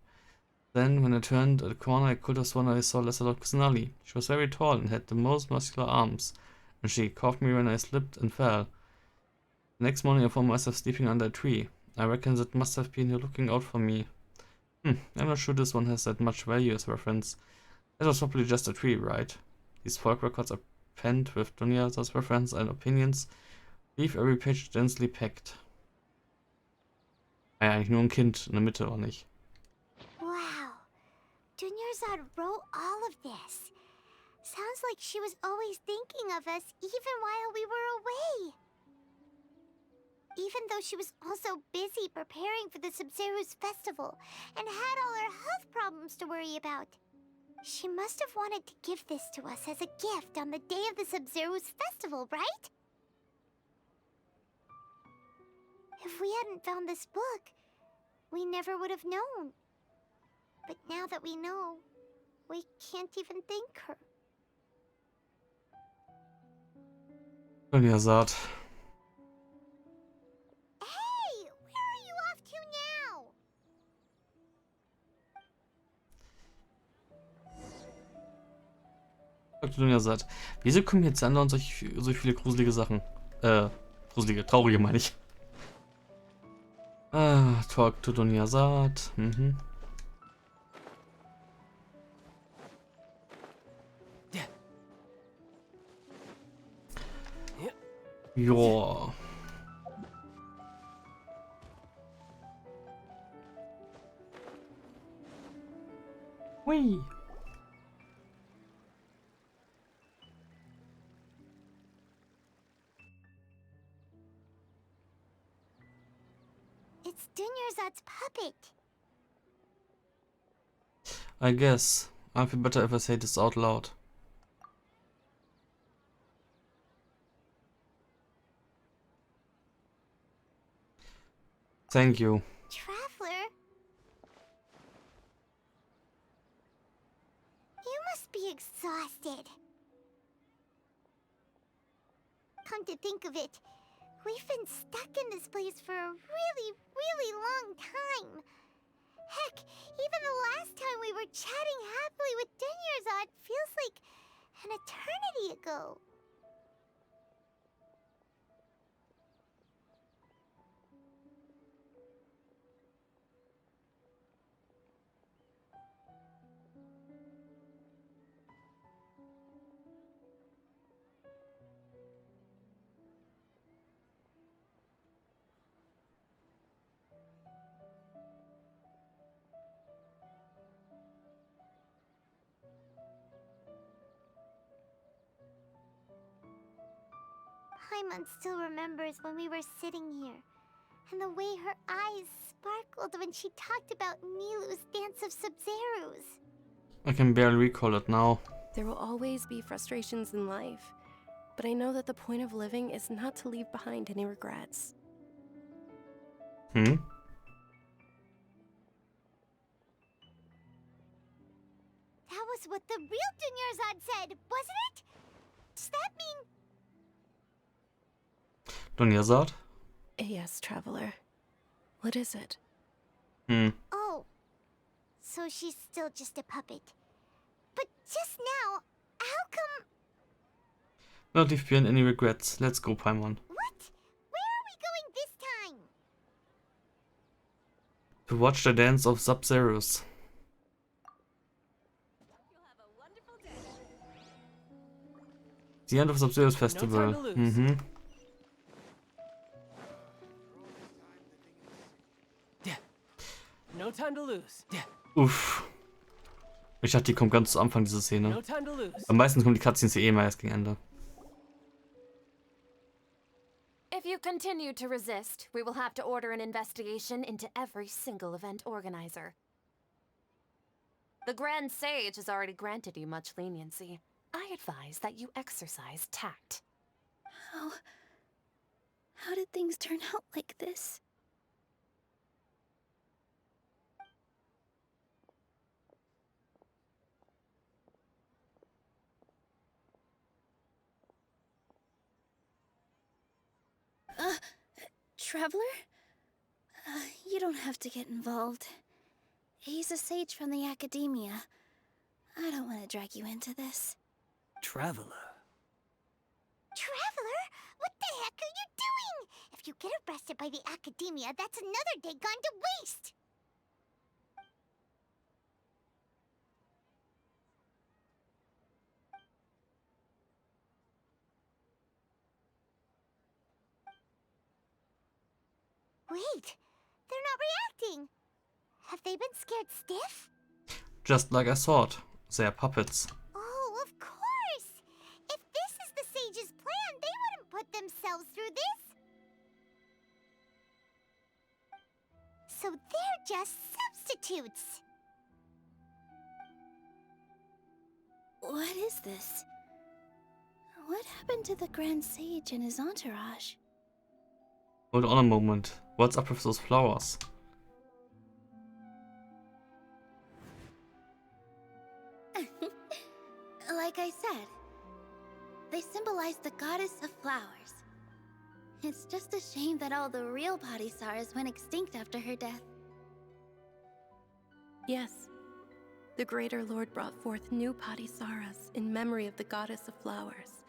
Then, when I turned a corner, I could have sworn I saw Lesser Lord Kusanali. She was very tall and had the most muscular arms, and she caught me when I slipped and fell. The next morning, I found myself sleeping under a tree. I reckon that must have been her looking out for me. I'm not sure this one has that much value as reference. That was probably just a tree, right? These folk records are penned with Dunya's reference and opinions. Leave every page densely packed. Ja, eigentlich nur ein Kind in der Mitte, oder nicht? Wow. Dunyarzad wrote all of this. Sounds like she was always thinking of us even while we were away. Even though she was also busy preparing for the Sub-Zero's festival and had all her health problems to worry about. She must have wanted to give this to us as a gift on the day of the Sub-Zero's festival, right? If we hadn't found this book, we never would have known. But now that we know, we can't even thank her. Dunyarzad. Hey! Where are you off to now? Dr. Dunyarzad. Wieso kommen jetzt andauernd so viele gruselige Sachen? Gruselige, traurige meine ich. Talk to Dunyarzad. Joa. Hui. It's Dunyarzad's puppet. I guess. I feel better if I say this out loud. Thank you. Traveler? You must be exhausted. Come to think of it, we've been stuck in this place for a really, really long time. Heck, even the last time we were chatting happily with Dunyarzad feels like an eternity ago. Paimon still remembers when we were sitting here, and the way her eyes sparkled when she talked about Nilu's Dance of Sub-Zeros. I can barely recall it now. There will always be frustrations in life, but I know that the point of living is not to leave behind any regrets. That was what the real Dunyarzad said, wasn't it? Does that mean... Dunyarzad? Yes, Traveler. What is it? Oh, so she's still just a puppet. But just now, How come... Not leave behind any regrets. Let's go, Paimon. What? Where are we going this time? To watch the dance of Sub-Zeros. The end of Sub-Zero's festival. Mhm. No time to lose. Uff. Ich dachte, die kommt ganz zu Anfang, diese Szene. No time to lose. Am meisten kommen die Cutscenes eh immer erst gegen Ende. If you continue to resist, we will have to order an investigation into every single event organizer. The Grand Sage has already granted you much leniency. I advise that you exercise tact. How did things turn out like this? Traveler? You don't have to get involved. He's a sage from the academia. I don't want to drag you into this. Traveler? Traveler? What the heck are you doing? If you get arrested by the academia, that's another day gone to waste! Wait, they're not reacting. Have they been scared stiff? Just like I thought. They are puppets. Oh, of course! If this is the sage's plan, they wouldn't put themselves through this. So they're just substitutes. What is this? What happened to the Grand Sage and his entourage? Hold on a moment. What's up with those flowers? Like I said, they symbolize the goddess of flowers. It's just a shame that all the real Padisarahs went extinct after her death. Yes. The Greater Lord brought forth new Padisarahs in memory of the goddess of flowers.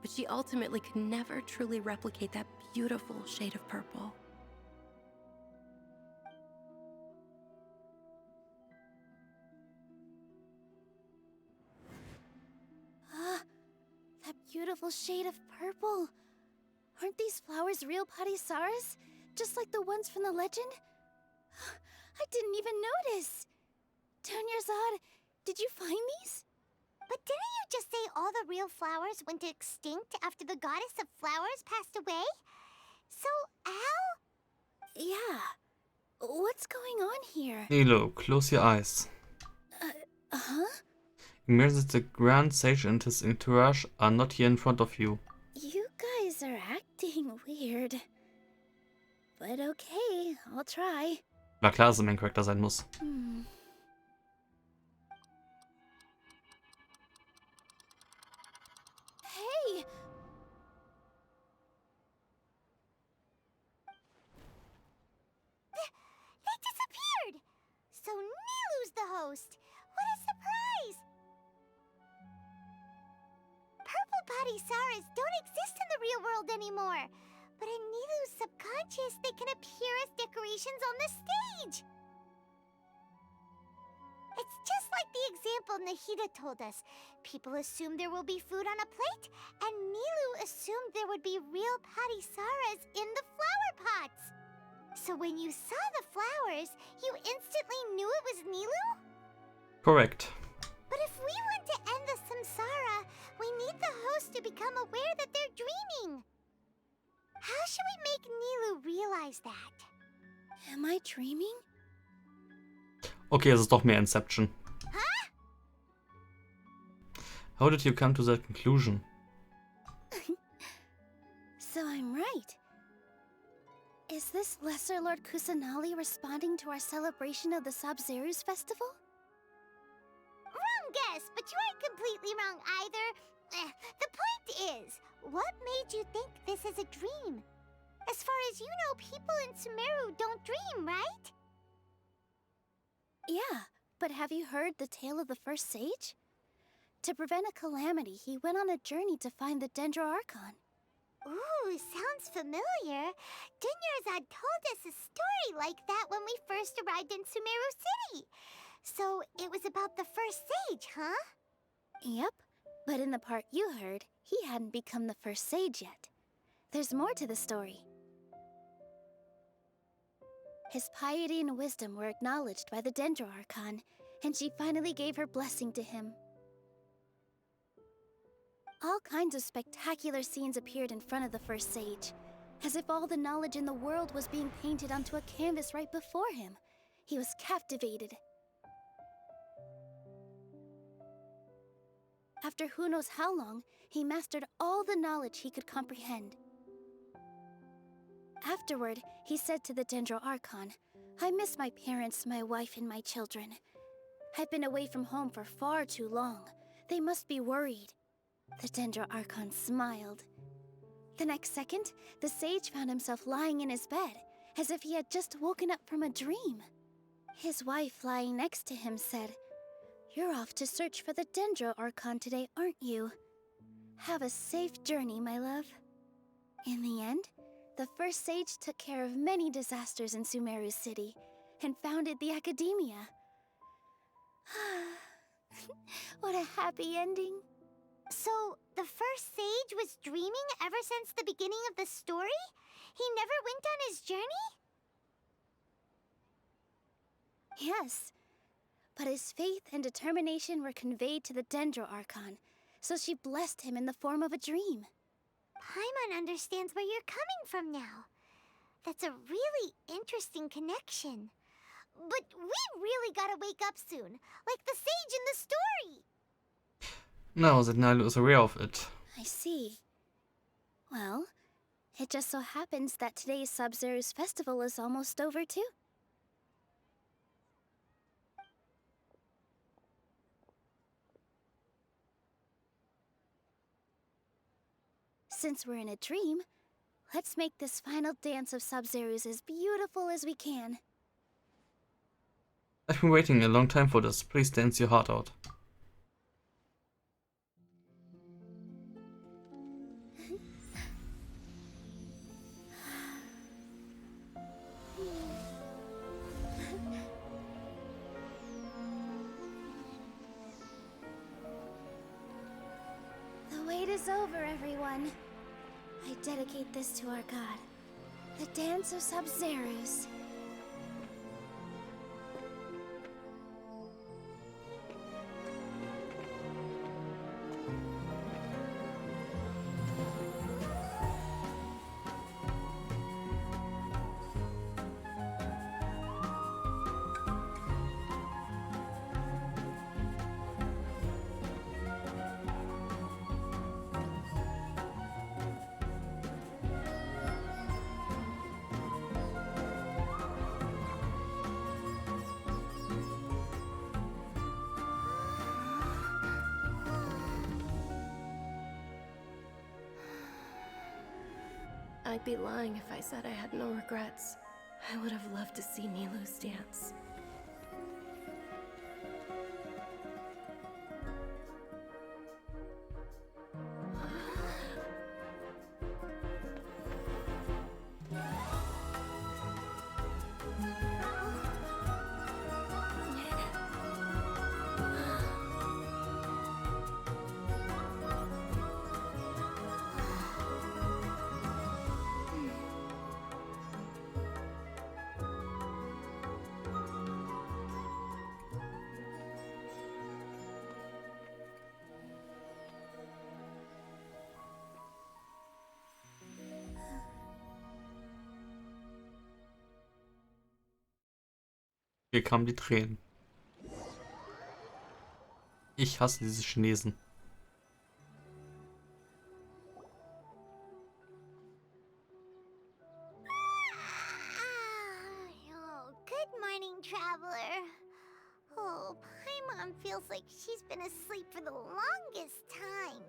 But she ultimately could never truly replicate that beautiful shade of purple. That beautiful shade of purple. Aren't these flowers real Padisarahs? Just like the ones from the legend? I didn't even notice. Dunyarzad, did you find these? But didn't you just say all the real flowers went extinct after the goddess of flowers passed away? So, how? Yeah. What's going on here? Nilo, close your eyes. Huh? Imagine that the Grand Sage and his entourage are not here in front of you. You guys are acting weird. But okay, I'll try. War klar, dass er Main Character sein muss. Hey! They disappeared! So Nilu's the host. What a surprise! Purple Padisarahs don't exist in the real world anymore. But in Nilu's subconscious, they can appear as decorations on the stage. It's just like the example Nahida told us. People assume there will be food on a plate, and Nilu assumed there would be real Padisarahs in the flower pots. So when you saw the flowers, you instantly knew it was Nilu? Correct. But if we want to end the samsara, we need the host to become aware that they're dreaming. How should we make Nilu realize that? Am I dreaming? Okay, es ist doch mehr Inception. Huh? How did you come to that conclusion? So I'm right. Is this Lesser Lord Kusanali responding to our celebration of the Sub-Zero's festival? Wrong guess, but you aren't completely wrong either. The point is, what made you think this is a dream? As far as you know, people in Sumeru don't dream, right? Yeah, but have you heard the tale of the first sage? To prevent a calamity, he went on a journey to find the Dendroarchon. Ooh, sounds familiar. Dunyarzad told us a story like that when we first arrived in Sumeru City. So it was about the first sage, huh? Yep, but in the part you heard, he hadn't become the first sage yet. There's more to the story. His piety and wisdom were acknowledged by the Dendroarchon, and she finally gave her blessing to him. All kinds of spectacular scenes appeared in front of the first sage, as if all the knowledge in the world was being painted onto a canvas right before him. He was captivated. After who knows how long, he mastered all the knowledge he could comprehend. Afterward, he said to the Dendroarchon, "I miss my parents, my wife, and my children. I've been away from home for far too long. They must be worried." The Dendroarchon smiled. The next second, the sage found himself lying in his bed, as if he had just woken up from a dream. His wife, lying next to him, said, "You're off to search for the Dendroarchon today, aren't you? Have a safe journey, my love." In the end, the first sage took care of many disasters in Sumeru City and founded the Academia. What a happy ending. So, the first sage was dreaming ever since the beginning of the story? He never went on his journey? Yes, but his faith and determination were conveyed to the Dendroarchon, so she blessed him in the form of a dream. Paimon understands where you're coming from now. That's a really interesting connection. But we really gotta wake up soon, like the sage in the story. No, Zenali was aware of it. I see. Well, it just so happens that today's Sub-Zero's festival is almost over too. Since we're in a dream, let's make this final dance of Sub-Zero's as beautiful as we can. I've been waiting a long time for this. Please dance your heart out. The wait is over, everyone. I dedicate this to our god, the Dance of Sub-Zero's. I'd be lying if I said I had no regrets. I would have loved to see Nilou's dance. Hier kamen die Tränen. Ich hasse diese Chinesen. Oh, good morning, traveler. Oh, Paimon feels like she's been asleep for the longest time.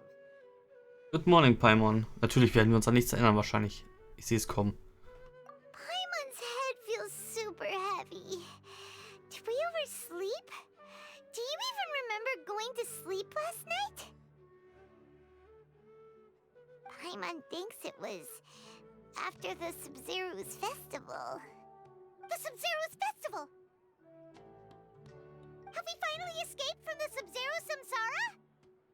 Good morning, Paimon. Natürlich werden wir uns an nichts erinnern, wahrscheinlich. Ich sehe es kommen. Paimon's head feels super heavy. Did we oversleep? Do you even remember going to sleep last night? Paimon thinks it was after the Sub-Zero's festival. The Sub-Zero's festival! Have we finally escaped from the Sub-Zero samsara?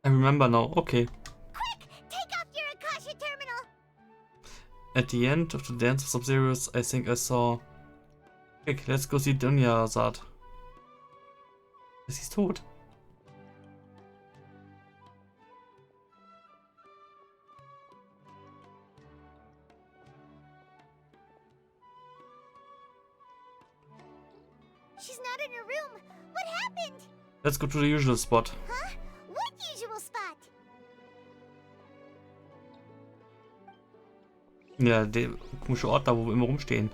I remember now. Okay. Quick! Take off your Akasha terminal! At the end of the dance of Sub-Zero's, I think I saw... Quick, let's go see Dunyazad. Ist sie tot? She's not in her room. What happened? Let's go to the usual spot. Huh? What usual spot? Ja, der komische Ort da, wo wir immer rumstehen.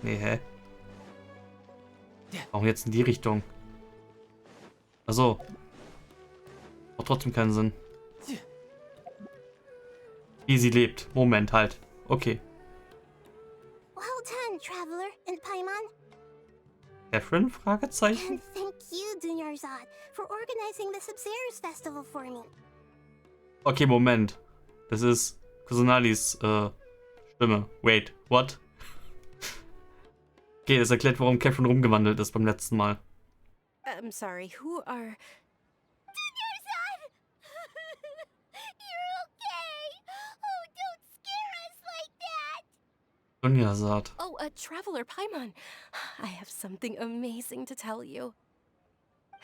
Nee, hä? Warum jetzt in die Richtung? Achso. Macht trotzdem keinen Sinn. Wie sie lebt. Moment, halt. Okay. Well done, Traveler and Paimon. Catherine? Fragezeichen? And thank you, Dunyarzad, for organizing the Sub-Zero's festival for me. Okay, Moment. Das ist Kusunalis Stimme. Wait, what? Okay, das erklärt, warum Catherine rumgewandelt ist beim letzten Mal. I'm sorry, who are... Dunyarzad! You're okay! Oh, don't scare us like that! Dunyazad. Oh, Traveler Paimon. I have something amazing to tell you.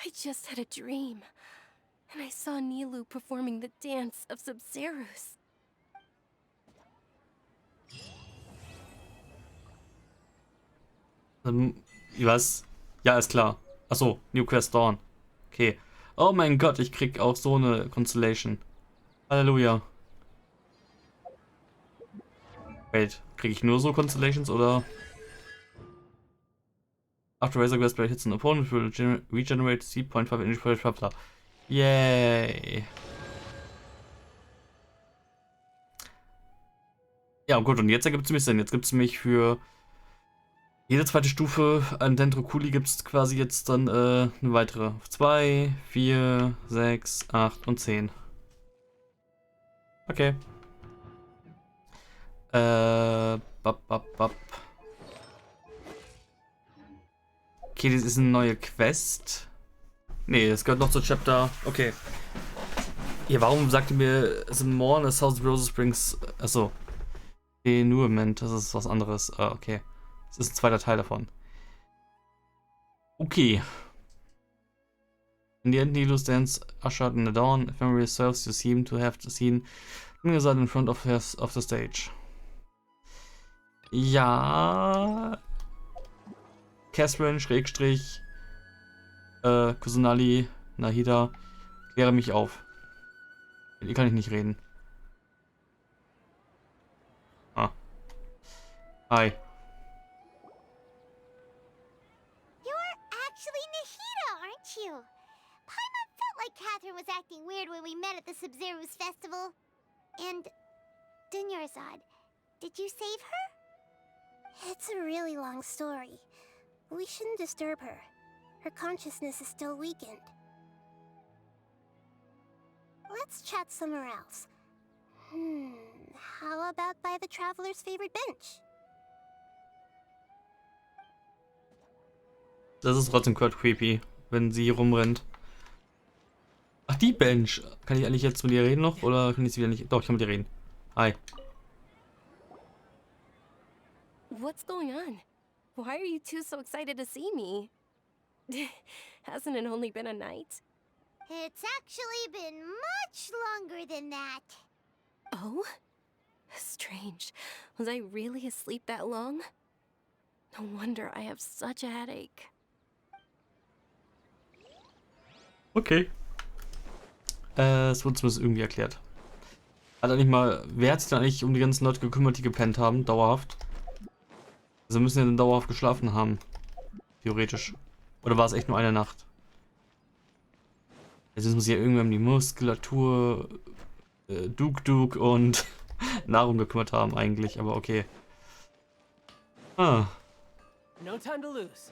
I just had a dream, and I saw Nilou performing the dance of Sub-Zero's. Was? Ja, ist klar. Achso, New Quest Dawn. Okay. Oh mein Gott, ich krieg auch so eine Constellation. Halleluja. Wait, krieg ich nur so Constellations oder? After Razor Quest hits an opponent will regenerate C.5 energy for the Yay. Ja, gut, und jetzt ergibt es mich Sinn. Jetzt gibt es mich für jede zweite Stufe an Dendroculi gibt es quasi jetzt dann eine weitere. 2, 4, 6, 8 und 10. Okay. Okay, das ist eine neue Quest. Nee, das gehört noch zu Chapter. Okay. Ja, warum sagt ihr mir, The Morn is South Rose Springs. Achso. Denouement, das ist was anderes. Ah, okay. Das ist ein zweiter Teil davon. Okay. In the end, Nilous dance ushered in the dawn. If memory serves, you seem to have seen Dunyazad in front of the stage. Ja. Catherine, Schrägstrich, Kusunali, Nahida, kläre mich auf. Mit ihr kann ich nicht reden. Ah. Hi. You're actually Nahida, aren't you? Paimon felt like Catherine was acting weird when we met at the Sub-Zero's festival. And Dunyarzad, did you save her? It's a really long story. We shouldn't disturb her. Her consciousness is still weakened. Let's chat somewhere else. How about by the Traveler's favorite bench? Das ist trotzdem quite creepy, wenn sie rumrennt. Ach, die Bench. Kann ich eigentlich jetzt mit ihr reden noch? Oder kann ich sie wieder nicht? Doch, ich kann mit ihr reden. Hi. What's going on? Why are you two so excited to see me? Hasn't it only been a night? It's actually been much longer than that. Oh? Strange. Was I really asleep that long? No wonder I have such a headache. Okay. Es wurde zumindest irgendwie erklärt. Hat eigentlich mal, wer hat sich da eigentlich um die ganzen Leute gekümmert, die gepennt haben, dauerhaft? Also müssen ja dann dauerhaft geschlafen haben. Theoretisch. Oder war es echt nur eine Nacht? Jetzt müssen sich ja irgendwann um die Muskulatur, Duk und Nahrung gekümmert haben eigentlich, aber okay. Ah. No time to lose.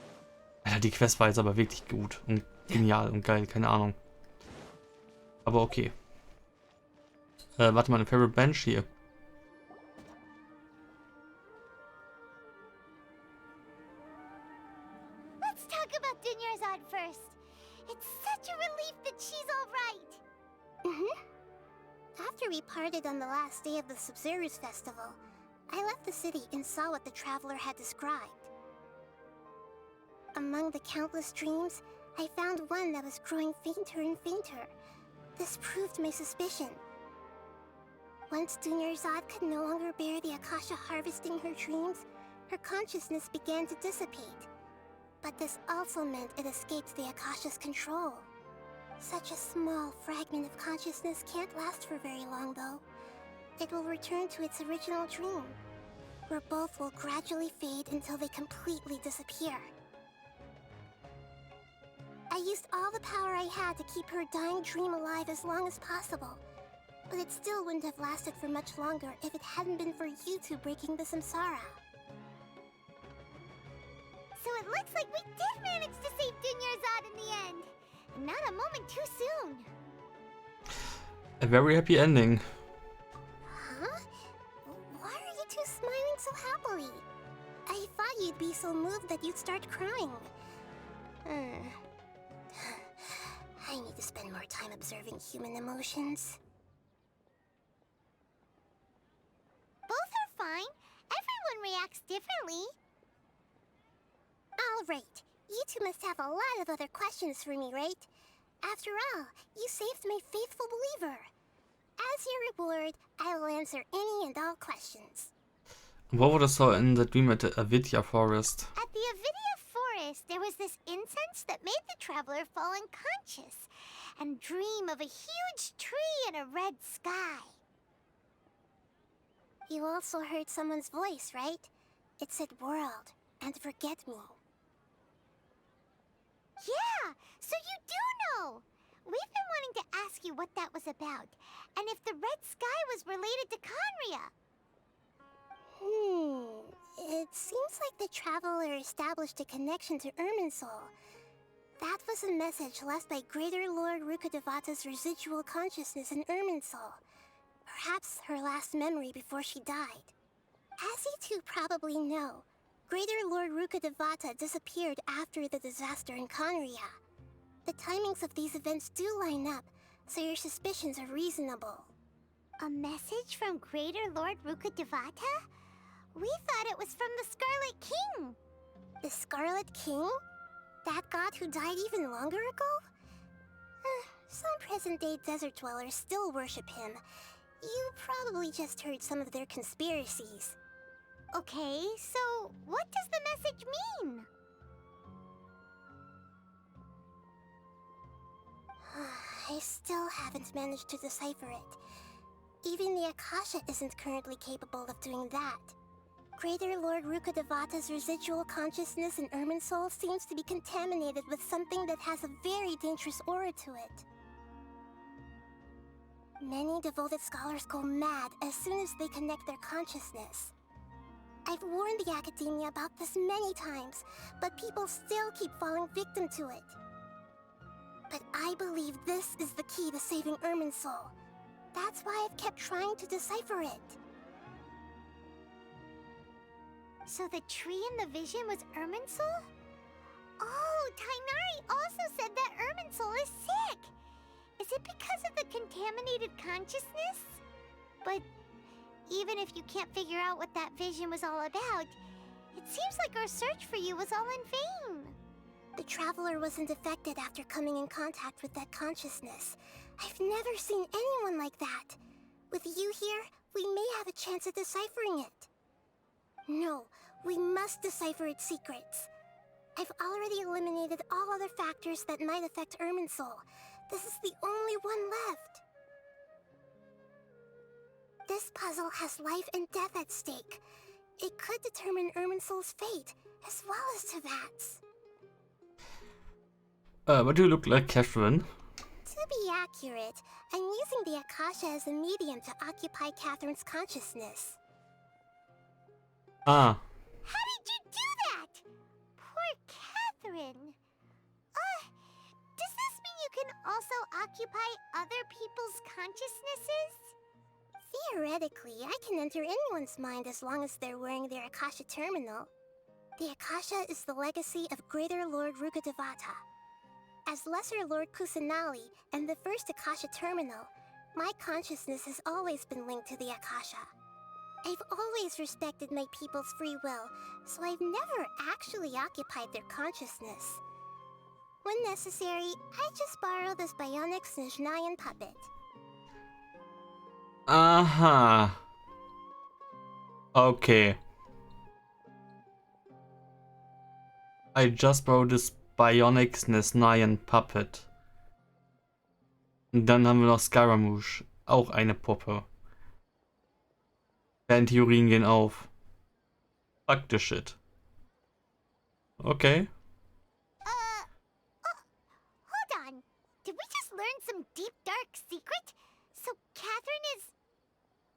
Alter, die Quest war jetzt aber wirklich gut und genial und geil, keine Ahnung. Aber okay. Warte mal, eine Favorite Bench hier. Let's talk about Dunyarzad first. It's such a relief that she's all right. After we parted on the last day of the Sub-Zero's festival, I left the city and saw what the traveler had described. Among the countless dreams, I found one that was growing fainter and fainter. This proved my suspicion. Once Dunyarzad could no longer bear the Akasha harvesting her dreams, her consciousness began to dissipate. But this also meant it escaped the Akasha's control. Such a small fragment of consciousness can't last for very long, though. It will return to its original dream, where both will gradually fade until they completely disappear. I used all the power I had to keep her dying dream alive as long as possible, but it still wouldn't have lasted for much longer if it hadn't been for you two breaking the samsara. So it looks like we did manage to save Dunyarzad in the end. Not a moment too soon. A very happy ending. Huh? Why are you two smiling so happily? I thought you'd be so moved that you'd start crying. I need to spend more time observing human emotions. Both are fine. Everyone reacts differently. All right. You two must have a lot of other questions for me, right? After all, you saved my faithful believer. As your reward, I will answer any and all questions. What would I saw in the dream at the Avidya forest? At the Avidya forest, there was this incense that made the traveler fall unconscious and dream of a huge tree and a red sky. You also heard someone's voice, right? It said world and forget me. Yeah, so you do know! We've been wanting to ask you what that was about, and if the red sky was related to Conria. It seems like the traveler established a connection to Irminsul. That was a message left by Greater Lord Rukkhadevata's residual consciousness in Irminsul. Perhaps her last memory before she died. As you two probably know, Greater Lord Rukkhadevata disappeared after the disaster in Conria. The timings of these events do line up, so your suspicions are reasonable. A message from Greater Lord Rukkhadevata? We thought it was from the Scarlet King. The Scarlet King? That god who died even longer ago? Some present-day desert dwellers still worship him. You probably just heard some of their conspiracies. Okay, so what does the message mean? I still haven't managed to decipher it. Even the Akasha isn't currently capable of doing that. Greater Lord Rukkhadevata's residual consciousness in Irminsul seems to be contaminated with something that has a very dangerous aura to it. Many devoted scholars go mad as soon as they connect their consciousness. I've warned the Academia about this many times, but people still keep falling victim to it. But I believe this is the key to saving Irminsul. That's why I've kept trying to decipher it. So the tree in the vision was Irminsul? Oh, Tighnari also said that Irminsul is sick! Is it because of the contaminated consciousness? But even if you can't figure out what that vision was all about, it seems like our search for you was all in vain. The Traveler wasn't affected after coming in contact with that consciousness. I've never seen anyone like that. With you here, we may have a chance at deciphering it. No, we must decipher its secrets. I've already eliminated all other factors that might affect Irminsul. This is the only one left. This puzzle has life and death at stake. It could determine Irminsul's fate, as well as Tevat's. What do you look like, Catherine? To be accurate, I'm using the Akasha as a medium to occupy Catherine's consciousness. Ah. How did you do that? Catherine. Does this mean you can also occupy other people's consciousnesses? Theoretically, I can enter anyone's mind as long as they're wearing their Akasha terminal. The Akasha is the legacy of Greater Lord Rukkhadevata. As Lesser Lord Kusanali and the first Akasha terminal, my consciousness has always been linked to the Akasha. I've always respected my people's free will, so I've never actually occupied their consciousness. When necessary, I just borrow this bionic Snezhnayan puppet. Aha. Okay. I just borrowed this bionic Snezhnayan puppet. Und dann haben wir noch Scaramouche. Auch eine Puppe. Deren Theorien gehen auf. Fuck the shit. Okay. Hold on. Did we just learn some deep, dark secret? So Catherine is...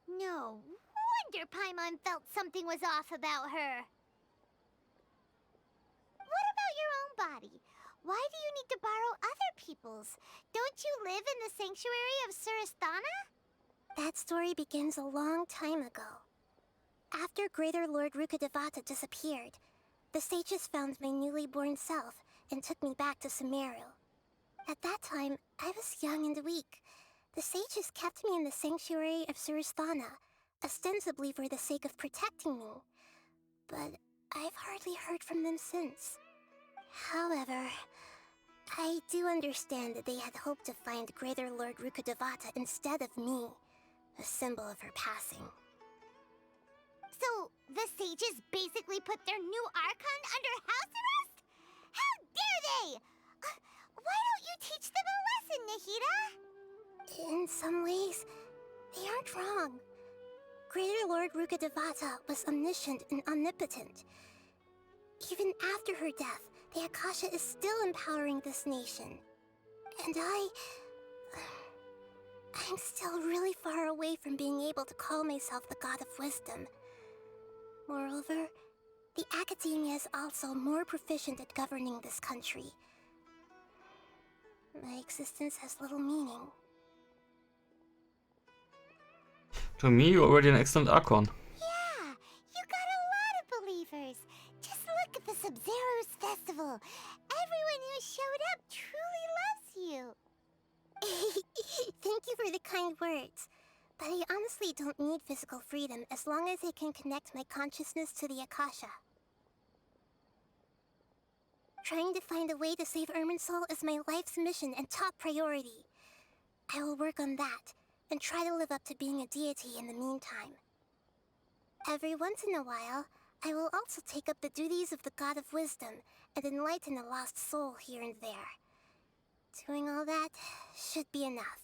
No wonder Paimon felt something was off about her. What about your own body? Why do you need to borrow other people's? Don't you live in the sanctuary of Surasthana? That story begins a long time ago. After Greater Lord Rukkhadevata disappeared, the sages found my newly born self and took me back to Sumeru. At that time, I was young and weak. The sages kept me in the sanctuary of Surasthana, ostensibly for the sake of protecting me. But I've hardly heard from them since. However, I do understand that they had hoped to find Greater Lord Rukkhadevata instead of me, a symbol of her passing. So, the sages basically put their new Archon under house arrest? How dare they! Why don't you teach them a lesson, Nahida? In some ways, they aren't wrong. Greater Lord Rukkhadevata was omniscient and omnipotent. Even after her death, the Akasha is still empowering this nation. And I'm still really far away from being able to call myself the God of Wisdom. Moreover, the Academia is also more proficient at governing this country. My existence has little meaning. To me, you're already an excellent Archon. Yeah, you got a lot of believers. Just look at the Sub-Zero's festival. Everyone who showed up truly loves you. Thank you for the kind words. But I honestly don't need physical freedom as long as I can connect my consciousness to the Akasha. Trying to find a way to save Irminsul is my life's mission and top priority. I will work on that, and try to live up to being a deity in the meantime. Every once in a while, I will also take up the duties of the God of Wisdom and enlighten a lost soul here and there. Doing all that should be enough.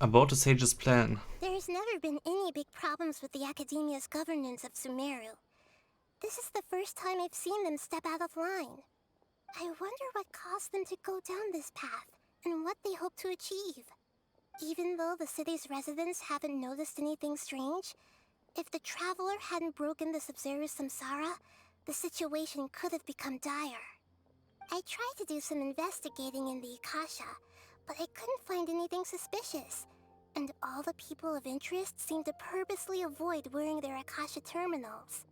About the sage's plan. There's never been any big problems with the Academia's governance of Sumeru. This is the first time I've seen them step out of line. I wonder what caused them to go down this path, and what they hope to achieve. Even though the city's residents haven't noticed anything strange, if the Traveler hadn't broken the Sub-Zero's samsara, the situation could have become dire. I tried to do some investigating in the Akasha, but I couldn't find anything suspicious, and all the people of interest seemed to purposely avoid wearing their Akasha terminals.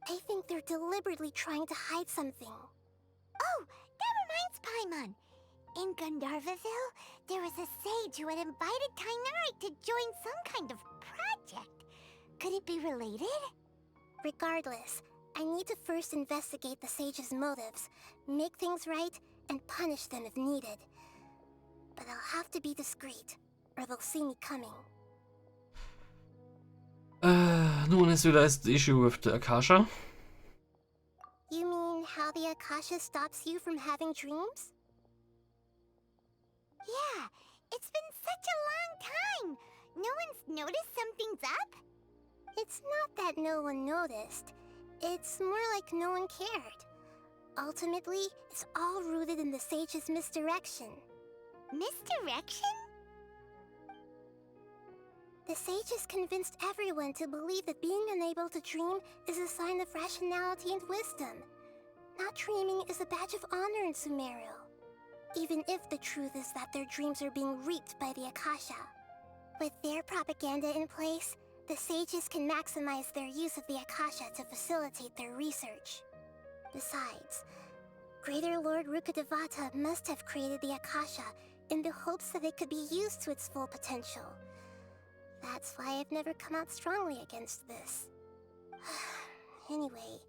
I think they're deliberately trying to hide something. Oh, that reminds Paimon. In Gandharvaville, there was a sage who had invited Tainari to join some kind of project. Could it be related? Regardless, I need to first investigate the sage's motives, make things right, and punish them if needed. But I'll have to be discreet, or they'll see me coming. Nun ist wieder the issue with the Akasha. You mean how the Akasha stops you from having dreams? Yeah, it's been such a long time. No one's noticed something's up? It's not that no one noticed. It's more like no one cared. Ultimately, it's all rooted in the sage's misdirection. Misdirection? The sages convinced everyone to believe that being unable to dream is a sign of rationality and wisdom. Not dreaming is a badge of honor in Sumeru, even if the truth is that their dreams are being reaped by the Akasha. With their propaganda in place, the sages can maximize their use of the Akasha to facilitate their research. Besides, Greater Lord Rukkhadevata must have created the Akasha in the hopes that it could be used to its full potential. That's why I've never come out strongly against this. Anyway,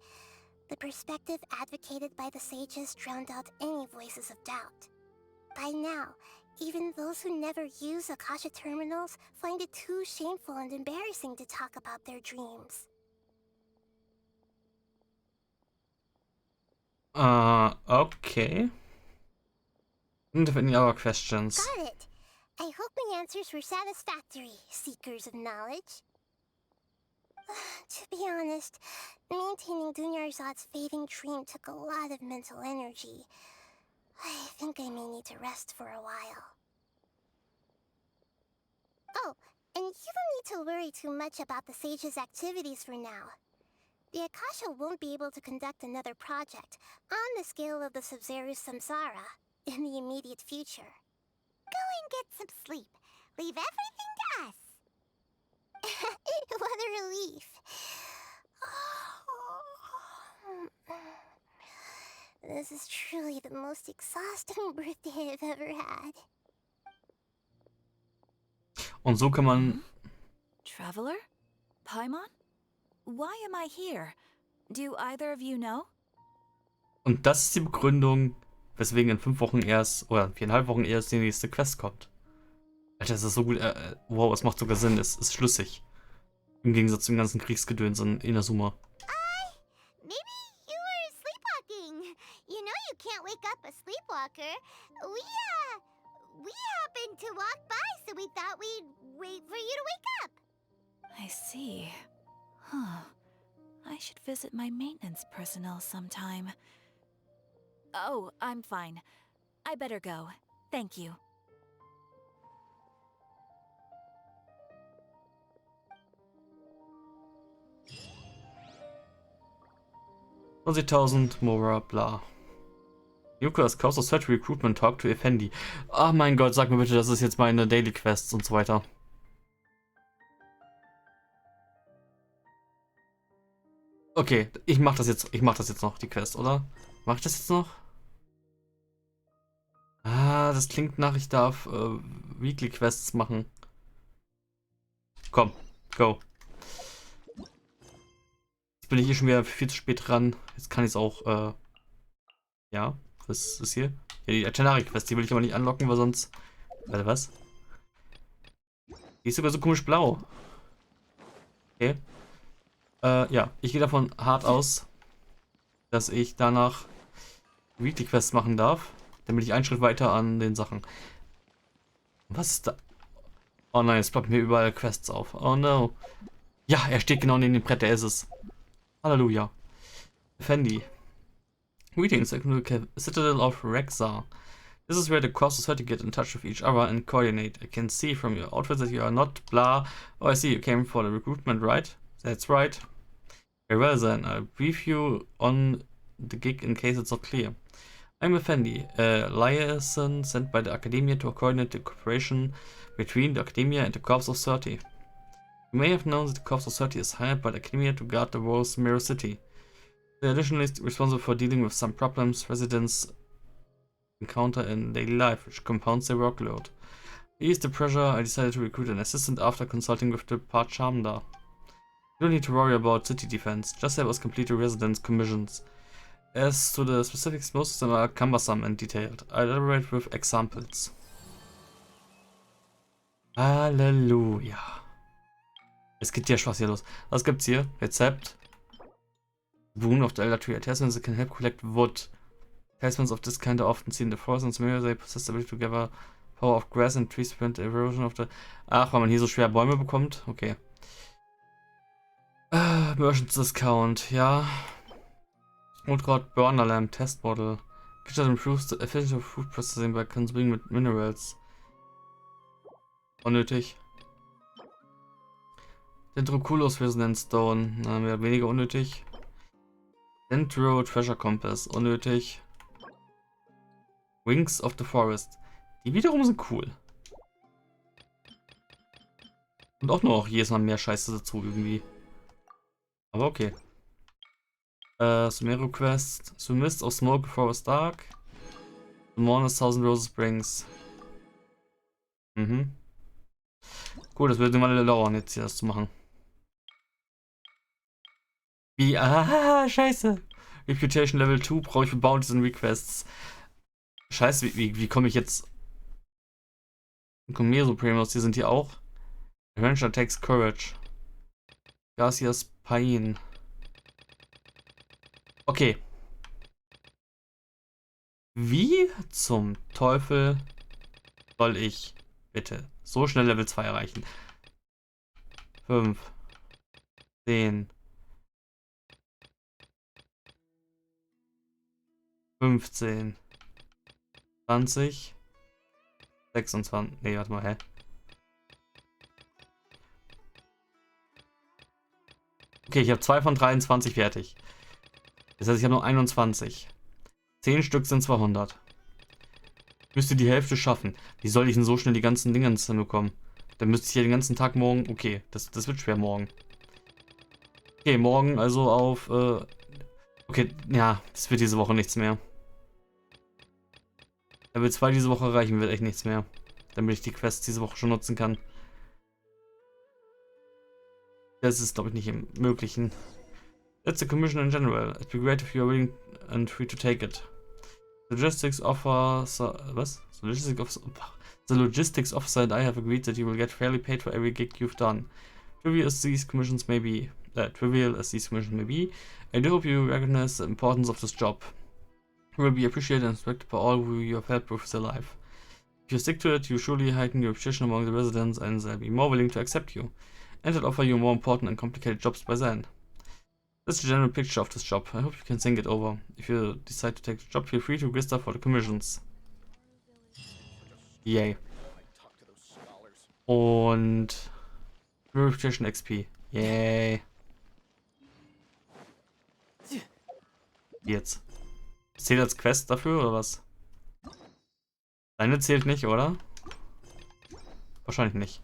the perspective advocated by the sages drowned out any voices of doubt. By now, even those who never use Akasha terminals find it too shameful and embarrassing to talk about their dreams. Okay. And if any other questions? Got it. I hope my answers were satisfactory, seekers of knowledge. To be honest, maintaining Dunyarzad's fading dream took a lot of mental energy. I think I may need to rest for a while. Oh, and you don't need to worry too much about the sage's activities for now. The Akasha won't be able to conduct another project on the scale of the Sub-Zero Samsara in the immediate future. Go and get some sleep. Leave everything to us. What a relief. This is truly the most exhausting birthday I've ever had. Und so kann man... Traveler? Paimon? Why am I here? Do either of you know? Und das ist die Begründung, weswegen in 5 Wochen erst, oder 4,5 Wochen erst die nächste Quest kommt. Alter, das ist so gut. Wow, es macht sogar Sinn, es ist schlüssig. Im Gegensatz zum ganzen Kriegsgedöns in Inazuma. Maybe you were sleepwalking. You know you can't wake up a sleepwalker. We happened to walk by, so we thought we'd wait for you to wake up. I see. Huh. I should visit my maintenance personnel sometime. Oh, I'm fine. I better go. Thank you. 20.000, Mora, bla. Yuko has caused a search recruitment talk to Effendi. Ach mein Gott, sag mir bitte, das ist jetzt meine Daily Quests und so weiter. Okay, ich mach das jetzt noch, die Quest, oder? Mach ich das jetzt noch? Ah, das klingt nach, ich darf Weekly Quests machen. Komm, go. Jetzt bin ich hier schon wieder viel zu spät dran. Jetzt kann ich es auch, ja, was ist hier? Ja, die Atenari-Quest, die will ich aber nicht anlocken, weil sonst... Warte, was? Die ist sogar so komisch blau. Okay. Ja, ich gehe davon hart aus, dass ich danach Weekly Quests machen darf. Dann bin ich einen Schritt weiter an den Sachen. Was ist da? Oh nein, es ploppt mir überall Quests auf. Oh no. Ja, er steht genau neben dem Brett, der ist es. Halleluja. Fendi. Greetings, Citadel of Rexar. This is where the Cross Society get in touch with each other and coordinate. I can see from your outfit that you are not blah. Oh, I see, you came for the recruitment, right? That's right. Very well then, I'll brief you on the gig in case it's not clear. I'm Effendi, a liaison sent by the Academia to coordinate the cooperation between the Academia and the Corps of 30. You may have known that the Corps of 30 is hired by the Academia to guard the walls of Mirror City. They are additionally responsible for dealing with some problems residents encounter in daily life, which compounds their workload. To ease the pressure, I decided to recruit an assistant after consulting with the Parchamda. You don't need to worry about city defense, just help us complete the residents' commissions. As to the specifics, most of them are cumbersome and detailed. I'll elaborate with examples. Halleluja. Es geht ja Spaß hier los. Was gibt's hier? Rezept. Boon of the Elder Tree. Attachments that can help collect wood. Attachments of this kind are often seen in the forest and similar. They possess the ability to gather power of grass and trees prevent erosion of the... Ach, weil man hier so schwer Bäume bekommt? Okay. Merchant Discount, ja. Ultrad Burner Lamp Test Model. Kitchen improves the efficiency of food processing by consuming with minerals. Unnötig. Dendroculus Resonance Stone. Na, mehr oder weniger unnötig. Dendro Treasure Compass. Unnötig. Wings of the Forest. Die wiederum sind cool. Und auch noch jedes Mal mehr Scheiße dazu irgendwie. Aber okay. Sumeru Quest. So Mist of Smoke Before It's Dark. The Morn is Thousand Roses Brings. Mhm. Cool, das wird eine Weile dauern, jetzt hier das zu machen. Wie? Ah, scheiße. Reputation Level 2 brauche ich für Bounties und Requests. Scheiße, wie komme ich jetzt? Kommen Supremos, die sind hier auch. Adventure takes Courage. Garcias Pain. Okay. Wie zum Teufel soll ich bitte so schnell Level 2 erreichen? 5, 10, 15, 20, 26. Nee, warte mal, hä? Okay, ich habe 2 von 23 fertig. Das heißt, ich habe nur 21. 10 Stück sind 200. Ich müsste die Hälfte schaffen. Wie soll ich denn so schnell die ganzen Dinger bekommen? Dann müsste ich hier den ganzen Tag morgen... Okay, das wird schwer morgen. Okay, morgen also auf... Okay, ja, das wird diese Woche nichts mehr. Level 2 diese Woche erreichen wird echt nichts mehr. Damit ich die Quests diese Woche schon nutzen kann. Das ist, glaube ich, nicht im Möglichen. That's the commission in general. It'd be great if you are willing and free to take it. Logistics offer... was? The logistics officer and I have agreed that you will get fairly paid for every gig you've done. Trivial as these commissions may be, I do hope you recognize the importance of this job. You will be appreciated and respected by all who you have helped with their life. If you stick to it, you surely heighten your reputation among the residents and they'll be more willing to accept you. And they'll offer you more important and complicated jobs by then. That's the general picture of this job. I hope you can think it over. If you decide to take the job, feel free to register for the commissions. Yay. Und Reputation XP. Yay. Jetzt. Zählt als Quest dafür oder was? Deine zählt nicht, oder? Wahrscheinlich nicht.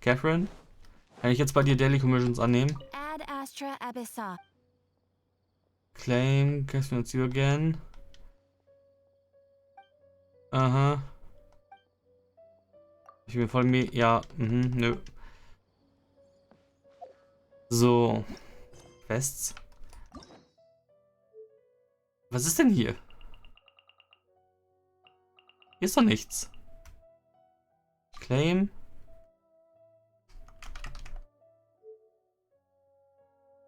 Catherine? Kann ich jetzt bei dir Daily Commissions annehmen? Ad Astra Abyssa. Claim, Catherine, it's you again. Aha. Ich will folgen mir. Ja, nö. So. Quests. Was ist denn hier? Hier ist doch nichts. Claim.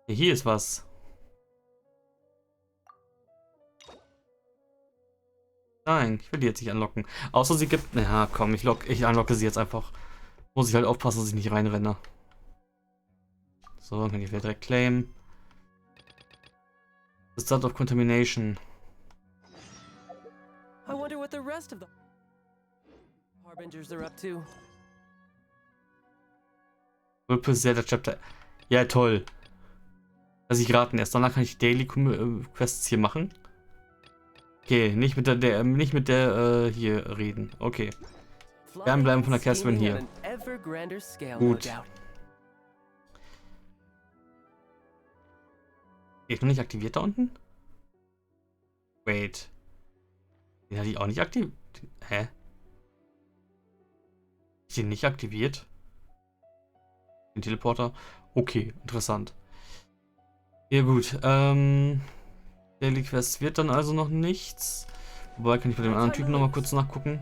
Ja, hier ist was. Nein, ich will die jetzt nicht anlocken. Außer sie gibt... Ja, komm, ich unlocke sie jetzt einfach. Muss ich halt aufpassen, dass ich nicht reinrenne. So, dann kann ich wieder direkt claimen. The start of contamination. I wonder what the rest of the Harbingers are up to. Representative Chapter. Ja, toll. Also ich raten erst. Danach kann ich Daily Quests hier machen. Okay, nicht mit der hier reden. Okay. Fernbleiben von der Catherine hier. Gut. Ist noch nicht aktiviert da unten? Wait. Den hat die auch nicht aktiviert? Hä? Ist die nicht aktiviert? Den Teleporter? Okay, interessant. Ja gut, Daily Quest wird dann also noch nichts. Wobei, kann ich bei dem anderen Typen nochmal kurz nachgucken.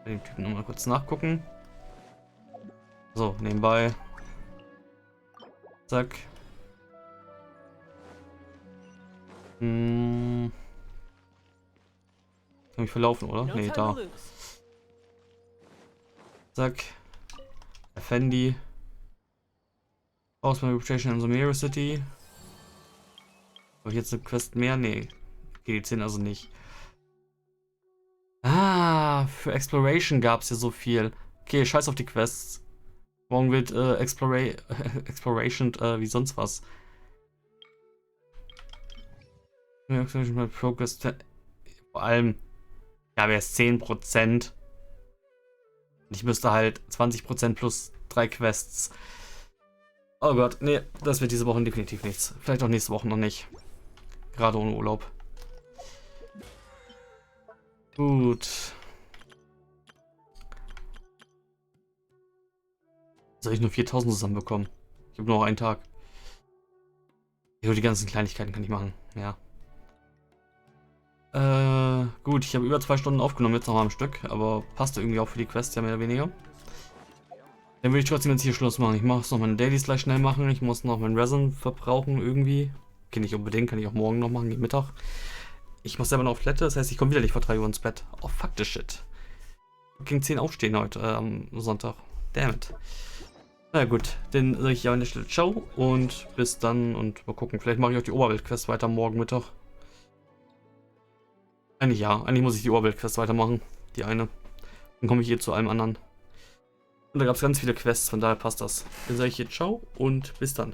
Bei dem Typen nochmal kurz nachgucken. So, nebenbei. Zack. Kann mich verlaufen, oder? Ne, da. Zack. Effendi. Aus meiner Reputation in Sumeru City. Habe ich jetzt eine Quest mehr? Nee. Okay, die 10 also nicht. Ah, für Exploration gab es ja so viel. Okay, scheiß auf die Quests. Morgen wird Exploration wie sonst was. Progress. Vor allem, ich habe erst 10%. Ich müsste halt 20% plus 3 Quests. Oh Gott, nee, das wird diese Woche definitiv nichts. Vielleicht auch nächste Woche noch nicht. Gerade ohne Urlaub. Gut. Soll ich nur 4000 zusammenbekommen? Ich habe nur noch einen Tag. Ja, die ganzen Kleinigkeiten kann ich machen, ja. Gut, ich habe über 2 Stunden aufgenommen, jetzt noch mal am Stück, aber passte irgendwie auch für die Quest, ja mehr oder weniger. Dann würde ich trotzdem jetzt hier Schluss machen. Ich muss noch meine Dailies gleich schnell machen, ich muss noch mein Resin verbrauchen irgendwie. Okay, nicht unbedingt, kann ich auch morgen noch machen, gegen Mittag. Ich muss selber noch auf Toilette, das heißt, ich komme wieder nicht vor 3 Uhr ins Bett. Oh, fuck this shit. Gegen 10 aufstehen heute, am Sonntag. Damn it. Na gut, dann sage ich ja an der Stelle ciao und bis dann und mal gucken. Vielleicht mache ich auch die Oberwelt-Quest weiter morgen Mittag. Eigentlich ja, eigentlich muss ich die Oberwelt-Quest weitermachen. Die eine. Dann komme ich hier zu allem anderen. Und da gab es ganz viele Quests, von daher passt das. Dann sage ich hier ciao und bis dann.